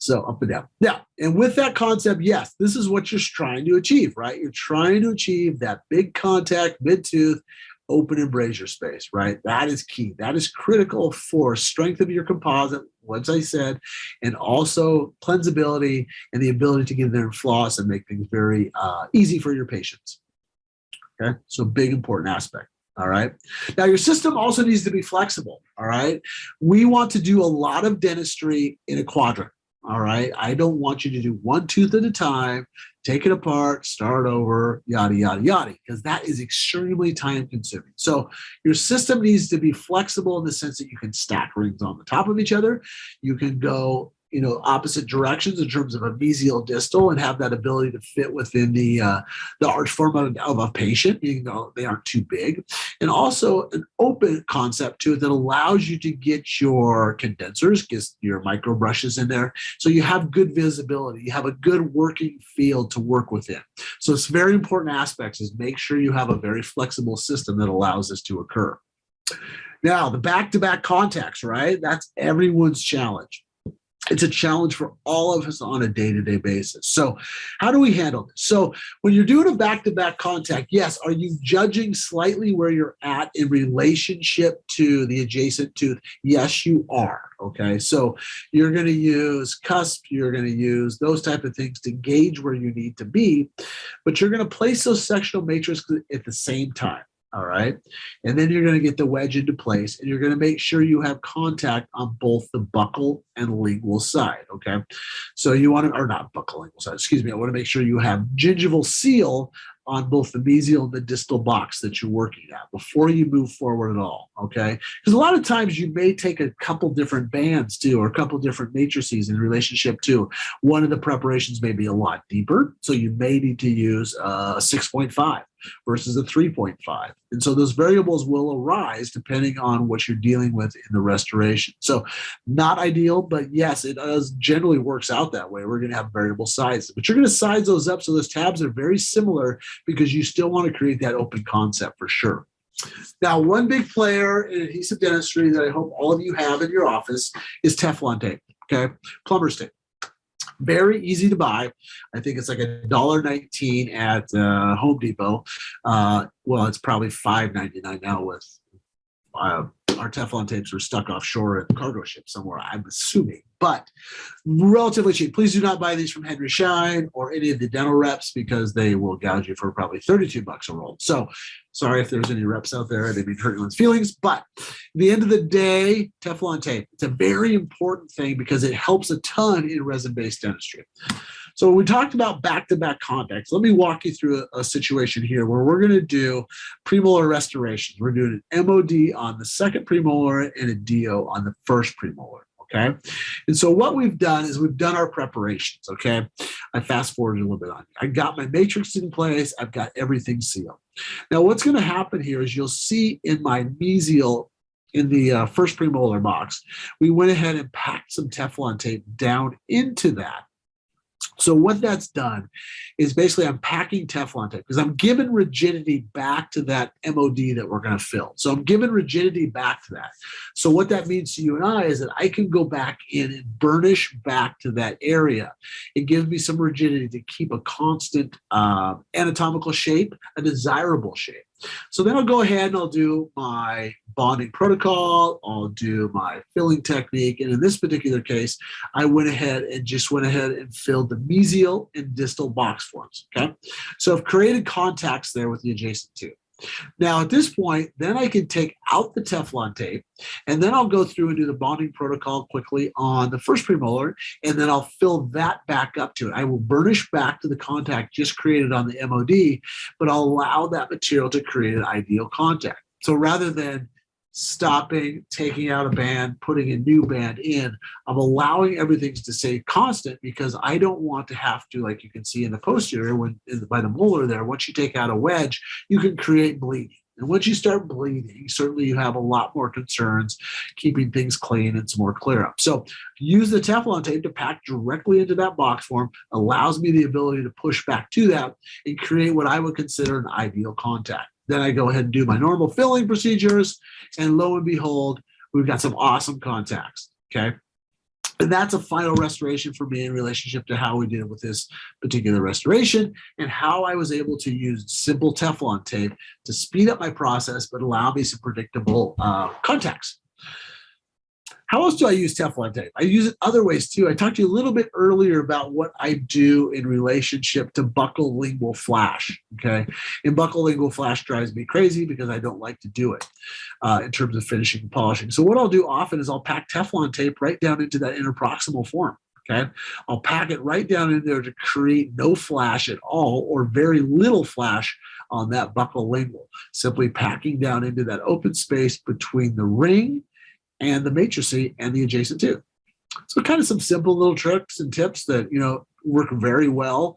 So up and down. Now, and with that concept, yes, this is what you're trying to achieve, right? You're trying to achieve that big contact, mid-tooth, open embrasure space, right? That is key. That is critical for strength of your composite, once I said, and also cleansability and the ability to get in there and floss and make things very easy for your patients. Okay, so big important aspect. All right. Now your system also needs to be flexible. All right. We want to do a lot of dentistry in a quadrant. All right. I don't want you to do one tooth at a time, take it apart, start over, yada, yada, yada, because that is extremely time consuming. So your system needs to be flexible in the sense that you can stack rings on the top of each other. You can go, opposite directions in terms of a mesial distal and have that ability to fit within the arch form of a patient, even though they aren't too big. And also an open concept to it that allows you to get your condensers, get your micro brushes in there. So you have good visibility. You have a good working field to work within. So it's very important aspects is make sure you have a very flexible system that allows this to occur. Now, the back-to-back contacts, right? That's everyone's challenge. It's a challenge for all of us on a day-to-day basis. So how do we handle this? So when you're doing a back-to-back contact, yes, are you judging slightly where you're at in relationship to the adjacent tooth? Yes, you are. Okay, so you're going to use cusp, you're going to use those type of things to gauge where you need to be, but you're going to place those sectional matrices at the same time. All right. And then you're going to get the wedge into place and you're going to make sure you have contact on both the buccal and lingual side. Okay. So you want to, or not buccal, lingual side, excuse me. I want to make sure you have gingival seal on both the mesial and the distal box that you're working at before you move forward at all. Okay. Because a lot of times you may take a couple different bands too, or a couple different matrices in relationship to one of the preparations may be a lot deeper. So you may need to use a 6.5 versus a 3.5. And so those variables will arise depending on what you're dealing with in the restoration. So not ideal, but yes, it does generally works out that way. We're going to have variable sizes, but you're going to size those up so those tabs are very similar because you still want to create that open concept for sure. Now, one big player in adhesive dentistry that I hope all of you have in your office is Teflon tape, okay? Plumber's tape. Very easy to buy. I think it's like $1.19 at Home Depot. Well, it's probably $5.99 now with our Teflon tapes are stuck offshore at cargo ship somewhere, I'm assuming, but relatively cheap. Please do not buy these from Henry Schein or any of the dental reps because they will gouge you for probably $32 a roll. So sorry if there's any reps out there. I didn't mean to hurt anyone's feelings, but at the end of the day, Teflon tape, it's a very important thing because it helps a ton in resin-based dentistry. So when we talked about back-to-back contacts, let me walk you through a situation here where we're going to do premolar restorations. We're doing an MOD on the second premolar and a DO on the first premolar. Okay. And so what we've done is we've done our preparations. Okay. I fast forwarded a little bit on. I got my matrix in place. I've got everything sealed. Now, what's going to happen here is you'll see in my mesial in the first premolar box, we went ahead and packed some Teflon tape down into that. So what that's done is basically I'm packing Teflon tape because I'm giving rigidity back to that MOD that we're going to fill. So I'm giving rigidity back to that. So what that means to you and I is that I can go back in and burnish back to that area. It gives me some rigidity to keep a constant anatomical shape, a desirable shape. So then I'll go ahead and I'll do my bonding protocol, I'll do my filling technique, and in this particular case, I went ahead and filled the mesial and distal box forms, okay? So I've created contacts there with the adjacent tube. Now at this point, then I can take out the Teflon tape, and then I'll go through and do the bonding protocol quickly on the first premolar, and then I'll fill that back up to it. I will burnish back to the contact just created on the MOD, but I'll allow that material to create an ideal contact. So rather than stopping, taking out a band, putting a new band in, I'm allowing everything to stay constant because I don't want to have to, like you can see in the posterior by the molar there, once you take out a wedge, you can create bleeding. And once you start bleeding, certainly you have a lot more concerns keeping things clean and some more clear up. So use the Teflon tape to pack directly into that box form, allows me the ability to push back to that and create what I would consider an ideal contact. Then I go ahead and do my normal filling procedures, and lo and behold, we've got some awesome contacts, okay? And that's a final restoration for me in relationship to how we did with this particular restoration and how I was able to use simple Teflon tape to speed up my process, but allow me some predictable contacts. How else do I use Teflon tape? I use it other ways too. I talked to you a little bit earlier about what I do in relationship to buccal lingual flash, okay? And buccal lingual flash drives me crazy because I don't like to do it in terms of finishing and polishing. So what I'll do often is I'll pack Teflon tape right down into that interproximal form, okay? I'll pack it right down in there to create no flash at all or very little flash on that buccal lingual, simply packing down into that open space between the ring and the matrice and the adjacent tube. So kind of some simple little tricks and tips that, work very well,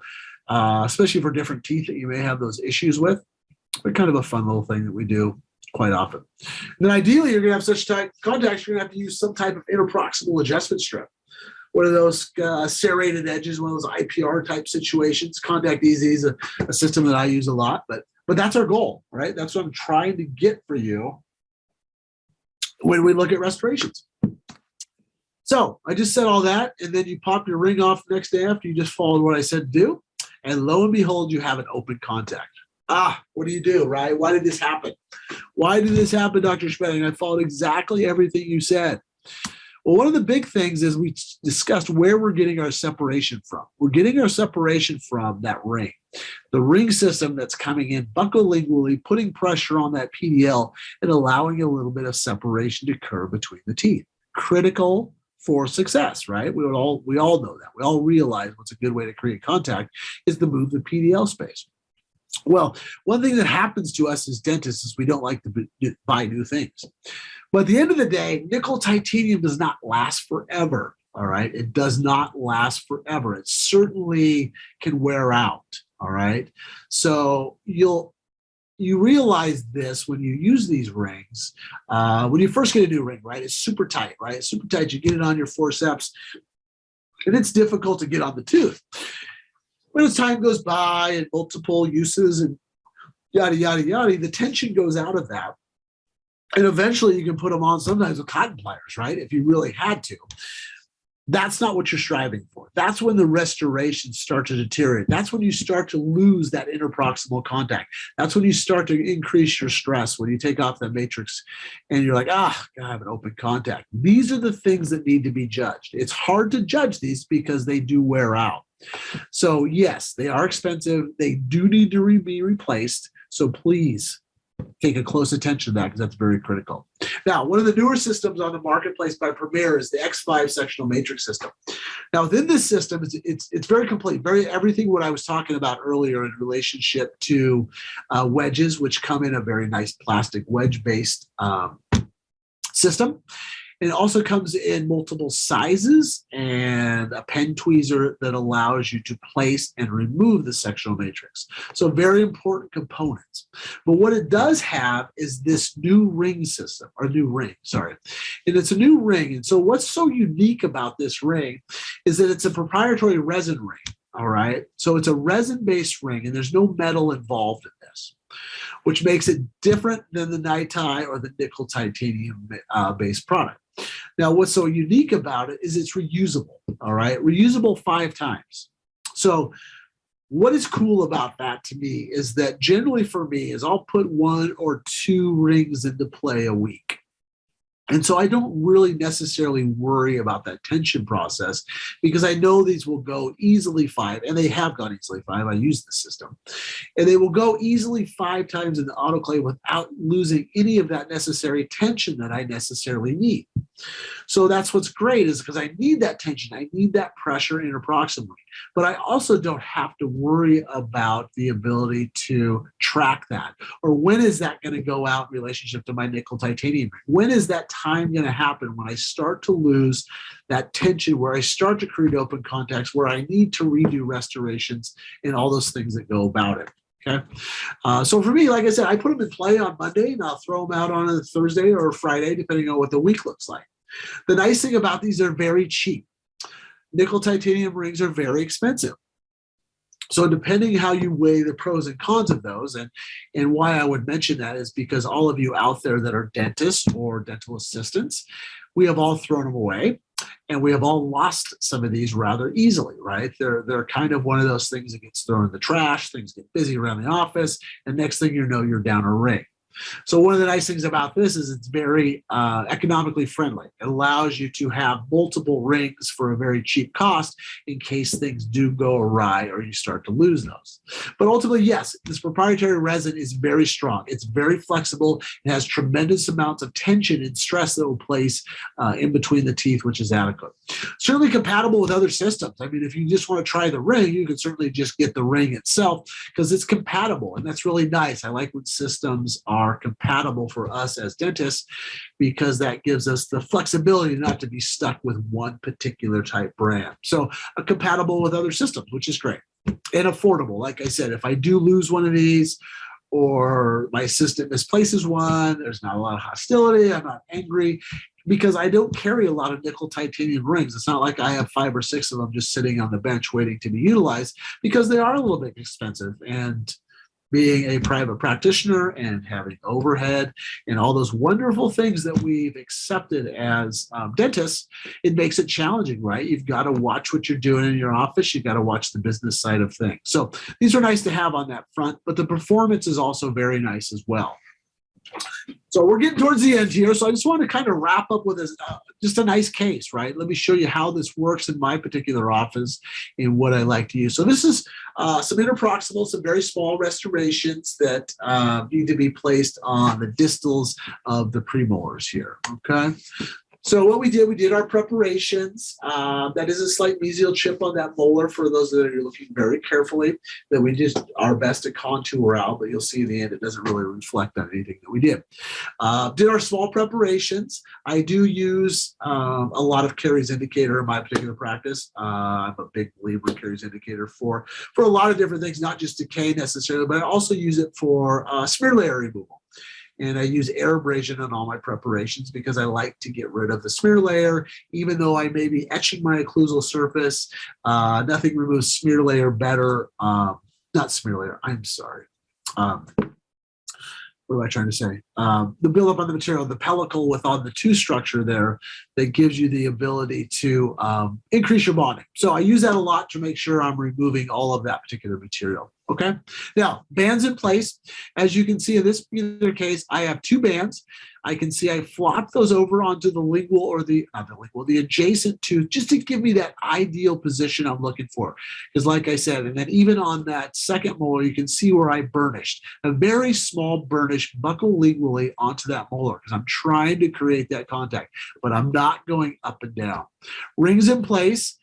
especially for different teeth that you may have those issues with, but kind of a fun little thing that we do quite often. And then ideally, you're going to have such tight contacts, you're going to have to use some type of interproximal adjustment strip. One of those serrated edges, one of those IPR type situations. Contact Easy is a system that I use a lot, but that's our goal, right? That's what I'm trying to get for you when we look at restorations. So I just said all that, and then you pop your ring off the next day after you just followed what I said to do, and lo and behold, you have an open contact. What do you do, right? Why did this happen? Why did this happen, Dr. Schmedding? I followed exactly everything you said. Well, one of the big things is we discussed where we're getting our separation from. We're getting our separation from that ring. The ring system that's coming in buccolingually, putting pressure on that PDL and allowing a little bit of separation to occur between the teeth. Critical for success, right? We all know that. We all realize what's a good way to create contact is to move the PDL space. Well, one thing that happens to us as dentists is we don't like to buy new things. But at the end of the day, nickel titanium does not last forever, all right? It does not last forever. It certainly can wear out, all right? So you realize this when you use these rings. When you first get a new ring, right, it's super tight, right? It's super tight. You get it on your forceps, and it's difficult to get on the tooth. But as time goes by and multiple uses and yada, yada, yada, the tension goes out of that. And eventually you can put them on sometimes with cotton pliers, right? If you really had to. That's not what you're striving for. That's when the restorations start to deteriorate. That's when you start to lose that interproximal contact. That's when you start to increase your stress when you take off that matrix and you're like, I have an open contact. These are the things that need to be judged. It's hard to judge these because they do wear out. So yes, they are expensive. They do need to be replaced. So please take a close attention to that because that's very critical. Now, one of the newer systems on the marketplace by Premier is the X5 sectional matrix system. Now, within this system, it's very complete, everything what I was talking about earlier in relationship to wedges, which come in a very nice plastic wedge-based system. And it also comes in multiple sizes and a pen tweezer that allows you to place and remove the sectional matrix. So very important components. But what it does have is this new ring system, or new ring, sorry. And it's a new ring. And so what's so unique about this ring is that it's a proprietary resin ring. All right. So it's a resin-based ring, and there's no metal involved in this, which makes it different than the Nitai or the nickel titanium based product. Now, what's so unique about it is it's reusable. All right. Reusable 5 times. So what is cool about that to me is that generally for me is I'll put 1 or 2 rings into play a week. And so I don't really necessarily worry about that tension process because I know these will go easily 5, and they have gone easily 5. I use the system. And they will go easily 5 times in the autoclave without losing any of that necessary tension that I necessarily need. So that's what's great is because I need that tension. I need that pressure interproximally. But I also don't have to worry about the ability to track that. Or when is that going to go out in relationship to my nickel titanium? When is that time going to happen when I start to lose that tension, where I start to create open contacts, where I need to redo restorations and all those things that go about it? Okay. So for me, like I said, I put them in play on Monday and I'll throw them out on a Thursday or a Friday, depending on what the week looks like. The nice thing about these, they're very cheap. Nickel titanium rings are very expensive. So depending how you weigh the pros and cons of those, and why I would mention that is because all of you out there that are dentists or dental assistants, we have all thrown them away. And we have all lost some of these rather easily, right? They're kind of one of those things that gets thrown in the trash. Things get busy around the office, and next thing you know, you're down a ring. So one of the nice things about this is it's very economically friendly. It allows you to have multiple rings for a very cheap cost in case things do go awry or you start to lose those. But ultimately, yes, this proprietary resin is very strong. It's very flexible. It has tremendous amounts of tension and stress that will place in between the teeth, which is adequate. Certainly compatible with other systems. I mean, if you just want to try the ring, you can certainly just get the ring itself because it's compatible, and that's really nice. I like when systems are compatible for us as dentists because that gives us the flexibility not to be stuck with one particular type brand. So compatible with other systems, which is great, and affordable. Like I said, if I do lose one of these or my assistant misplaces one, there's not a lot of hostility. I'm not angry because I don't carry a lot of nickel titanium rings. It's not like I have 5 or 6 of them just sitting on the bench waiting to be utilized because they are a little bit expensive. And being a private practitioner and having overhead and all those wonderful things that we've accepted as dentists, it makes it challenging, right? You've got to watch what you're doing in your office. You've got to watch the business side of things. So these are nice to have on that front, but the performance is also very nice as well. So we're getting towards the end here. So I just want to kind of wrap up with just a nice case, right? Let me show you how this works in my particular office and what I like to use. So this is some interproximal, some very small restorations that need to be placed on the distals of the premolars here, okay? So what we did our preparations. That is a slight mesial chip on that molar for those that are looking very carefully, that we did our best to contour out, but you'll see in the end it doesn't really reflect on anything that we did. Did our small preparations. I do use a lot of caries indicator in my particular practice. I'm a big believer in caries indicator for a lot of different things, not just decay necessarily, but I also use it for smear layer removal. And I use air abrasion on all my preparations because I like to get rid of the smear layer, even though I may be etching my occlusal surface. Nothing removes smear layer better. Not smear layer, I'm sorry. What am I trying to say? The buildup on the material, the pellicle with on the 2 structure there that gives you the ability to increase your bonding. So I use that a lot to make sure I'm removing all of that particular material. Okay. Now, bands in place. As you can see in this particular case, I have 2 bands. I can see I flop those over onto the lingual or the adjacent tooth just to give me that ideal position I'm looking for. Because like I said, and then even on that second molar, you can see where I burnished. A very small burnish buccal lingually onto that molar because I'm trying to create that contact, but I'm not going up and down. Rings in place,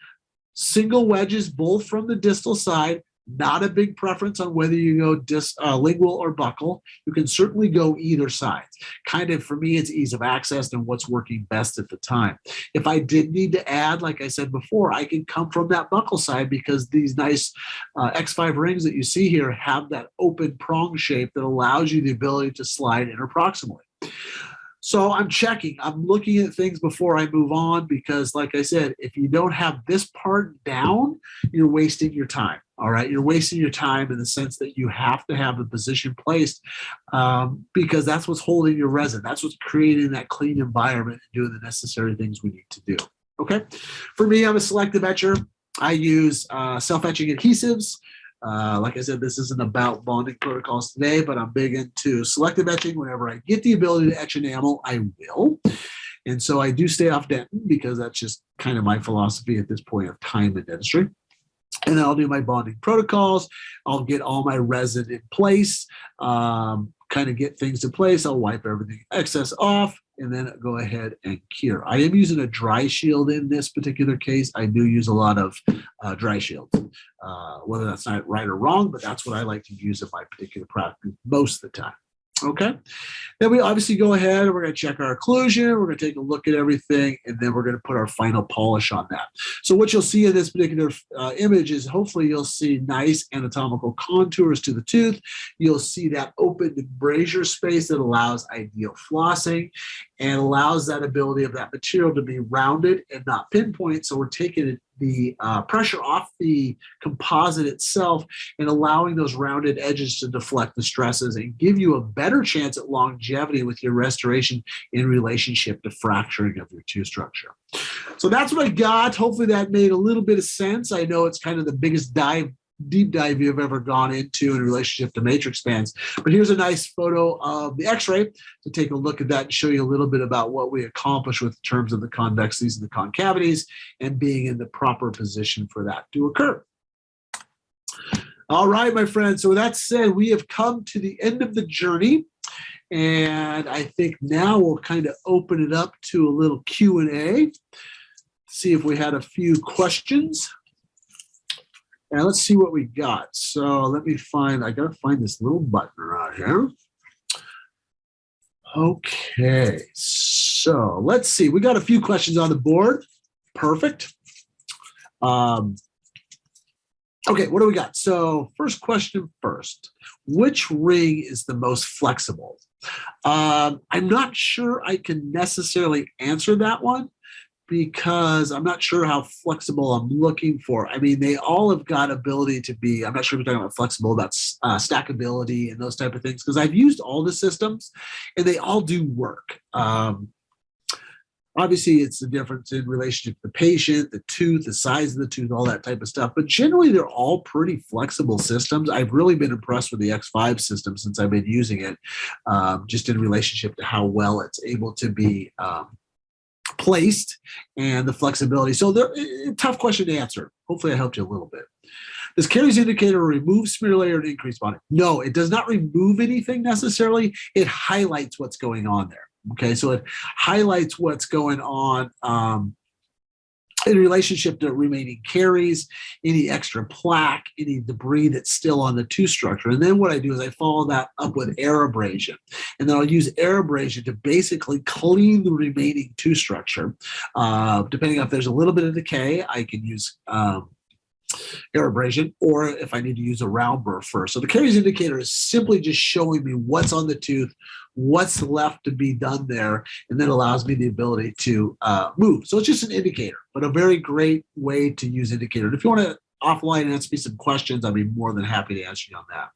single wedges both from the distal side, Not a big preference on whether you go lingual or buccal. You can certainly go either side. Kind of, for me, it's ease of access and what's working best at the time. If I did need to add, like I said before, I can come from that buccal side because these nice X5 rings that you see here have that open prong shape that allows you the ability to slide interproximally. So I'm checking, I'm looking at things before I move on because, like I said, if you don't have this part down, you're wasting your time. All right, you're wasting your time in the sense that you have to have the position placed because that's what's holding your resin. That's what's creating that clean environment and doing the necessary things we need to do. Okay, for me, I'm a selective etcher. I use self-etching adhesives. Like I said, this isn't about bonding protocols today, but I'm big into selective etching. Whenever I get the ability to etch enamel, I will. And so I do stay off dentin because that's just kind of my philosophy at this point of time in dentistry. And then I'll do my bonding protocols. I'll get all my resin in place, kind of get things in place. I'll wipe everything excess off and then go ahead and cure. I am using a dry shield in this particular case. I do use a lot of dry shields, whether that's not right or wrong, but that's what I like to use in my particular practice most of the time. Okay, then we obviously go ahead and we're going to check our occlusion. We're going to take a look at everything, and then we're going to put our final polish on that. So what you'll see in this particular image is hopefully you'll see nice anatomical contours to the tooth. You'll see that open brazier space that allows ideal flossing and allows that ability of that material to be rounded and not pinpoint. So we're taking the pressure off the composite itself and allowing those rounded edges to deflect the stresses and give you a better chance at longevity with your restoration in relationship to fracturing of your tooth structure. So that's what I got. Hopefully that made a little bit of sense. I know it's kind of the biggest deep dive you've ever gone into in relationship to matrix bands. But here's a nice photo of the x-ray to take a look at that and show you a little bit about what we accomplish with terms of the convexities and the concavities and being in the proper position for that to occur. All right, my friends. So with that said, we have come to the end of the journey. And I think now we'll kind of open it up to a little Q&A. See if we had a few questions. And let's see what we got. So let me find, I gotta find this little button around here. Okay, so let's see. We got a few questions on the board. Perfect. Okay, what do we got? So first question first. Which ring is the most flexible? I'm not sure I can necessarily answer that one, because I'm not sure how flexible I'm looking for. I mean, they all have got ability to be, I'm not sure if you're talking about flexible, about stackability and those type of things, because I've used all the systems and they all do work. Obviously, it's the difference in relationship to the patient, the tooth, the size of the tooth, all that type of stuff. But generally, they're all pretty flexible systems. I've really been impressed with the X5 system since I've been using it, just in relationship to how well it's able to be placed and the flexibility. So they're tough question to answer. Hopefully I helped you a little bit. Does Caries indicator remove smear layer and increase bonding? No, it does not remove anything necessarily. It highlights what's going on there. Okay, so it highlights what's going on in relationship to remaining caries, any extra plaque, any debris that's still on the tooth structure. And then what I do is I follow that up with air abrasion. And then I'll use air abrasion to basically clean the remaining tooth structure. Depending on if there's a little bit of decay, I can use air abrasion, or if I need to use a round burr first. So the caries indicator is simply just showing me what's on the tooth, what's left to be done there, and then allows me the ability to move. So it's just an indicator, but a very great way to use indicator. And if you want to offline and ask me some questions, I'd be more than happy to answer you on that.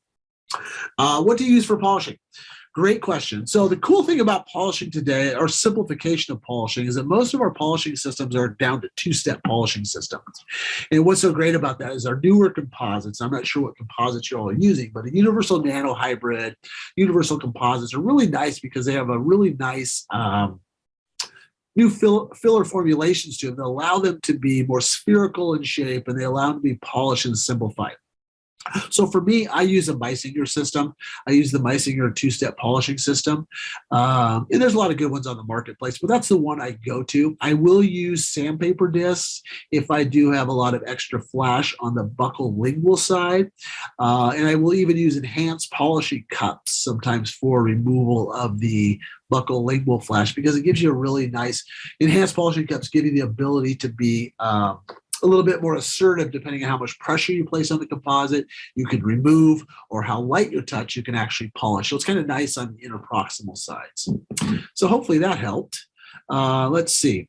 What do you use for polishing? Great question. So the cool thing about polishing today, or simplification of polishing, is that most of our polishing systems are down to two-step polishing systems. And what's so great about that is our newer composites. I'm not sure what composites you're all using, but a universal nano hybrid, universal composites are really nice because they have a really nice new filler formulations to them that allow them to be more spherical in shape, and they allow them to be polished and simplified. So for me, I use a Meisinger system. I use the Meisinger two-step polishing system. And there's a lot of good ones on the marketplace, but that's the one I go to. I will use sandpaper discs if I do have a lot of extra flash on the buccal lingual side. And I will even use enhanced polishing cups sometimes for removal of the buccal lingual flash because it gives you a really nice, enhanced polishing cups give you the ability to be a little bit more assertive depending on how much pressure you place on the composite. You can remove, or how light you touch, you can actually polish. So it's kind of nice on the interproximal sides. So hopefully that helped. Let's see.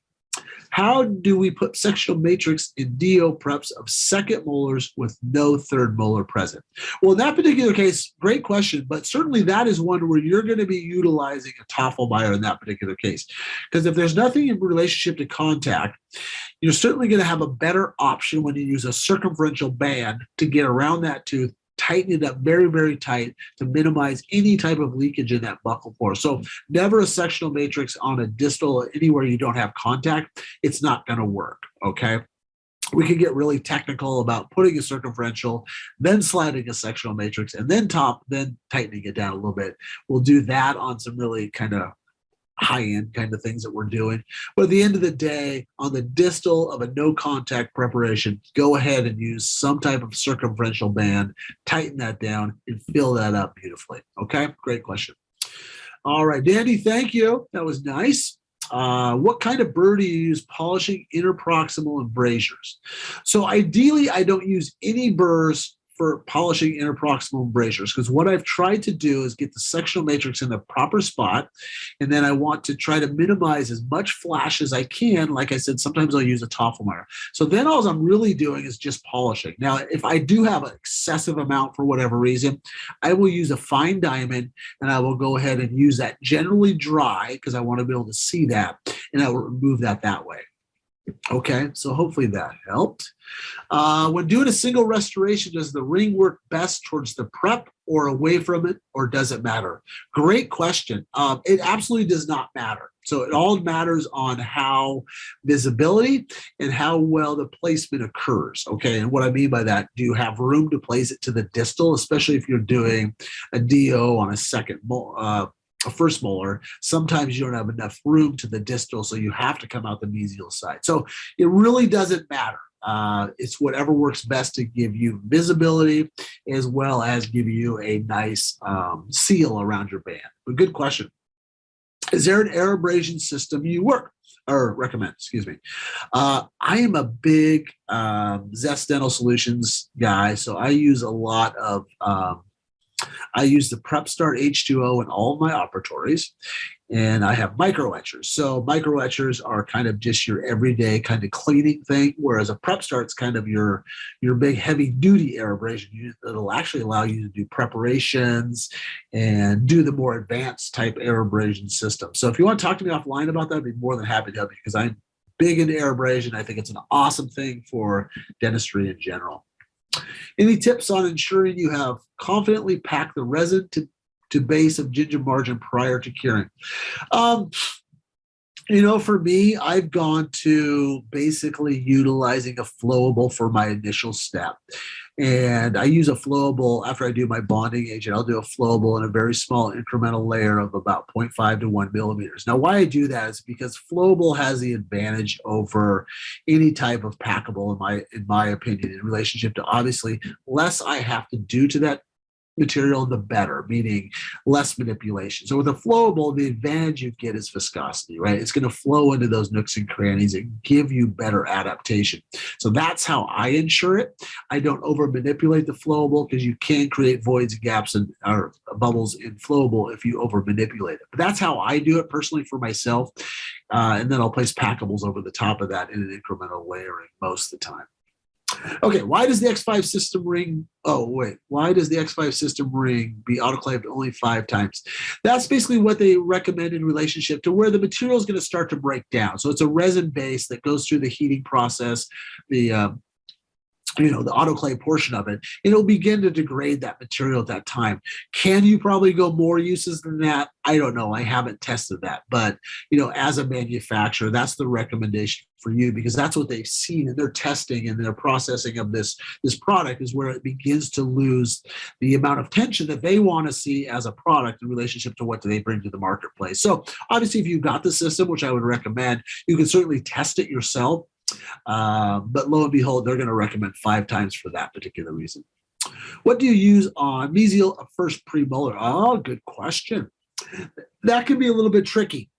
How do we put sectional matrix in DO preps of second molars with no third molar present? Well, in that particular case, great question, but certainly that is one where you're going to be utilizing a Tafelmeier in that particular case. Because if there's nothing in relationship to contact, you're certainly going to have a better option when you use a circumferential band to get around that tooth, tighten it up very, very tight to minimize any type of leakage in that buccal pore. So never a sectional matrix on a distal anywhere you don't have contact. It's not going to work, okay? We could get really technical about putting a circumferential, then sliding a sectional matrix, and then then tightening it down a little bit. We'll do that on some really kind of high-end kind of things that we're doing. But at the end of the day, on the distal of a no contact preparation, go ahead and use some type of circumferential band, tighten that down, and fill that up beautifully. Okay, great question. All right, Dandy, thank you. That was nice. What kind of burr do you use polishing interproximal embrasures? So ideally, I don't use any burrs for polishing interproximal embrasures because what I've tried to do is get the sectional matrix in the proper spot, and then I want to try to minimize as much flash as I can. Like I said, sometimes I'll use a Tafelmeier. So then all I'm really doing is just polishing. Now, if I do have an excessive amount for whatever reason, I will use a fine diamond, and I will go ahead and use that generally dry because I want to be able to see that, and I will remove that way. Okay, so hopefully that helped. When doing a single restoration, does the ring work best towards the prep or away from it, or does it matter? Great question. It absolutely does not matter. So it all matters on how visibility and how well the placement occurs. Okay, and what I mean by that, do you have room to place it to the distal, especially if you're doing a DO on a first molar? Sometimes you don't have enough room to the distal, so you have to come out the mesial side. So it really doesn't matter. It's whatever works best to give you visibility as well as give you a nice seal around your band. But good question. Is there an air abrasion system you recommend? Excuse me. I am a big Zest Dental Solutions guy, so I use a lot of I use the PrepStart H2O in all of my operatories, and I have micro etchers. So micro etchers are kind of just your everyday kind of cleaning thing, whereas a PrepStart is kind of your big heavy duty air abrasion that'll actually allow you to do preparations and do the more advanced type air abrasion system. So if you want to talk to me offline about that, I'd be more than happy to help you because I'm big into air abrasion. I think it's an awesome thing for dentistry in general. Any tips on ensuring you have confidently packed the resin to base of gingiva margin prior to curing? For me, I've gone to basically utilizing a flowable for my initial step. And I use a flowable after I do my bonding agent. I'll do a flowable in a very small incremental layer of about 0.5 to 1 millimeters. Now, why I do that is because flowable has the advantage over any type of packable, in my opinion, in relationship to obviously less I have to do to that material, the better, meaning less manipulation. So with a flowable, the advantage you get is viscosity, right? It's going to flow into those nooks and crannies and give you better adaptation. So that's how I ensure it. I don't over manipulate the flowable because you can create voids, gaps, or bubbles in flowable if you over manipulate it. But that's how I do it personally for myself. And then I'll place packables over the top of that in an incremental layering most of the time. Okay, why does the X5 system ring? Why does the X5 system ring be autoclaved only 5 times? That's basically what they recommend in relationship to where the material is going to start to break down. So it's a resin base that goes through the heating process, the the autoclave portion of it, it'll begin to degrade that material at that time. Can you probably go more uses than that? I don't know. I haven't tested that. But, as a manufacturer, that's the recommendation for you, because that's what they've seen in their testing and their processing of this product, is where it begins to lose the amount of tension that they want to see as a product in relationship to what do they bring to the marketplace. So obviously, if you've got the system, which I would recommend, you can certainly test it yourself. But lo and behold, they're going to recommend 5 times for that particular reason. What do you use on mesial first premolar? Oh, good question. That can be a little bit tricky.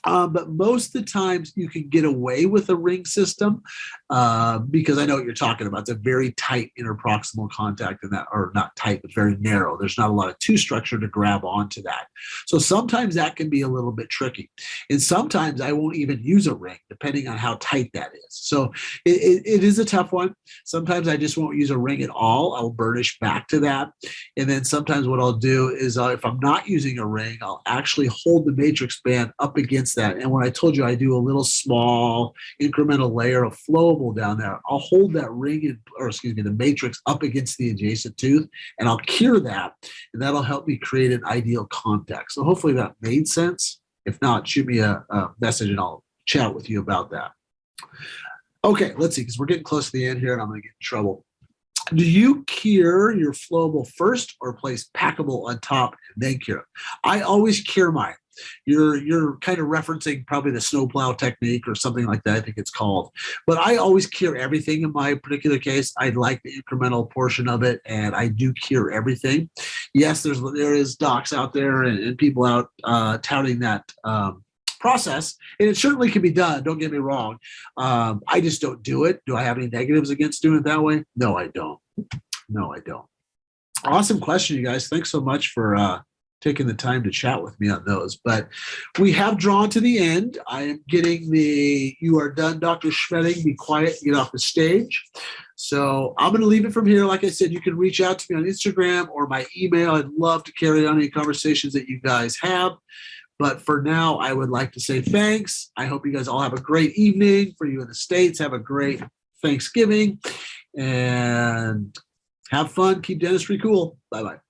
But most of the times you can get away with a ring system because I know what you're talking about. It's a very tight interproximal contact, or not tight, but very narrow. There's not a lot of two structure to grab onto that. So sometimes that can be a little bit tricky. And sometimes I won't even use a ring, depending on how tight that is. So it is a tough one. Sometimes I just won't use a ring at all. I'll burnish back to that. And then sometimes what I'll do is if I'm not using a ring, I'll actually hold the matrix band up against that. And when I told you I do a little small incremental layer of flowable down there, I'll hold that the matrix up against the adjacent tooth, and I'll cure that, and that'll help me create an ideal contact. So hopefully that made sense. If not, shoot me a message and I'll chat with you about that. Okay, let's see, because we're getting close to the end here and I'm going to get in trouble. Do you cure your flowable first or place packable on top and then cure it? I always cure mine. You're kind of referencing probably the snowplow technique or something like that, I think it's called. But I always cure everything in my particular case. I like the incremental portion of it, and I do cure everything. Yes, there is docs out there and people out touting that process, and it certainly can be done. Don't get me wrong. I just don't do it. Do I have any negatives against doing it that way? No, I don't. Awesome question, you guys. Thanks so much for taking the time to chat with me on those. But we have drawn to the end. I am getting you are done, Dr. Schmedding. Be quiet, get off the stage. So I'm going to leave it from here. Like I said, you can reach out to me on Instagram or my email. I'd love to carry on any conversations that you guys have. But for now, I would like to say thanks. I hope you guys all have a great evening. For you in the States, have a great Thanksgiving and have fun. Keep dentistry cool. Bye-bye.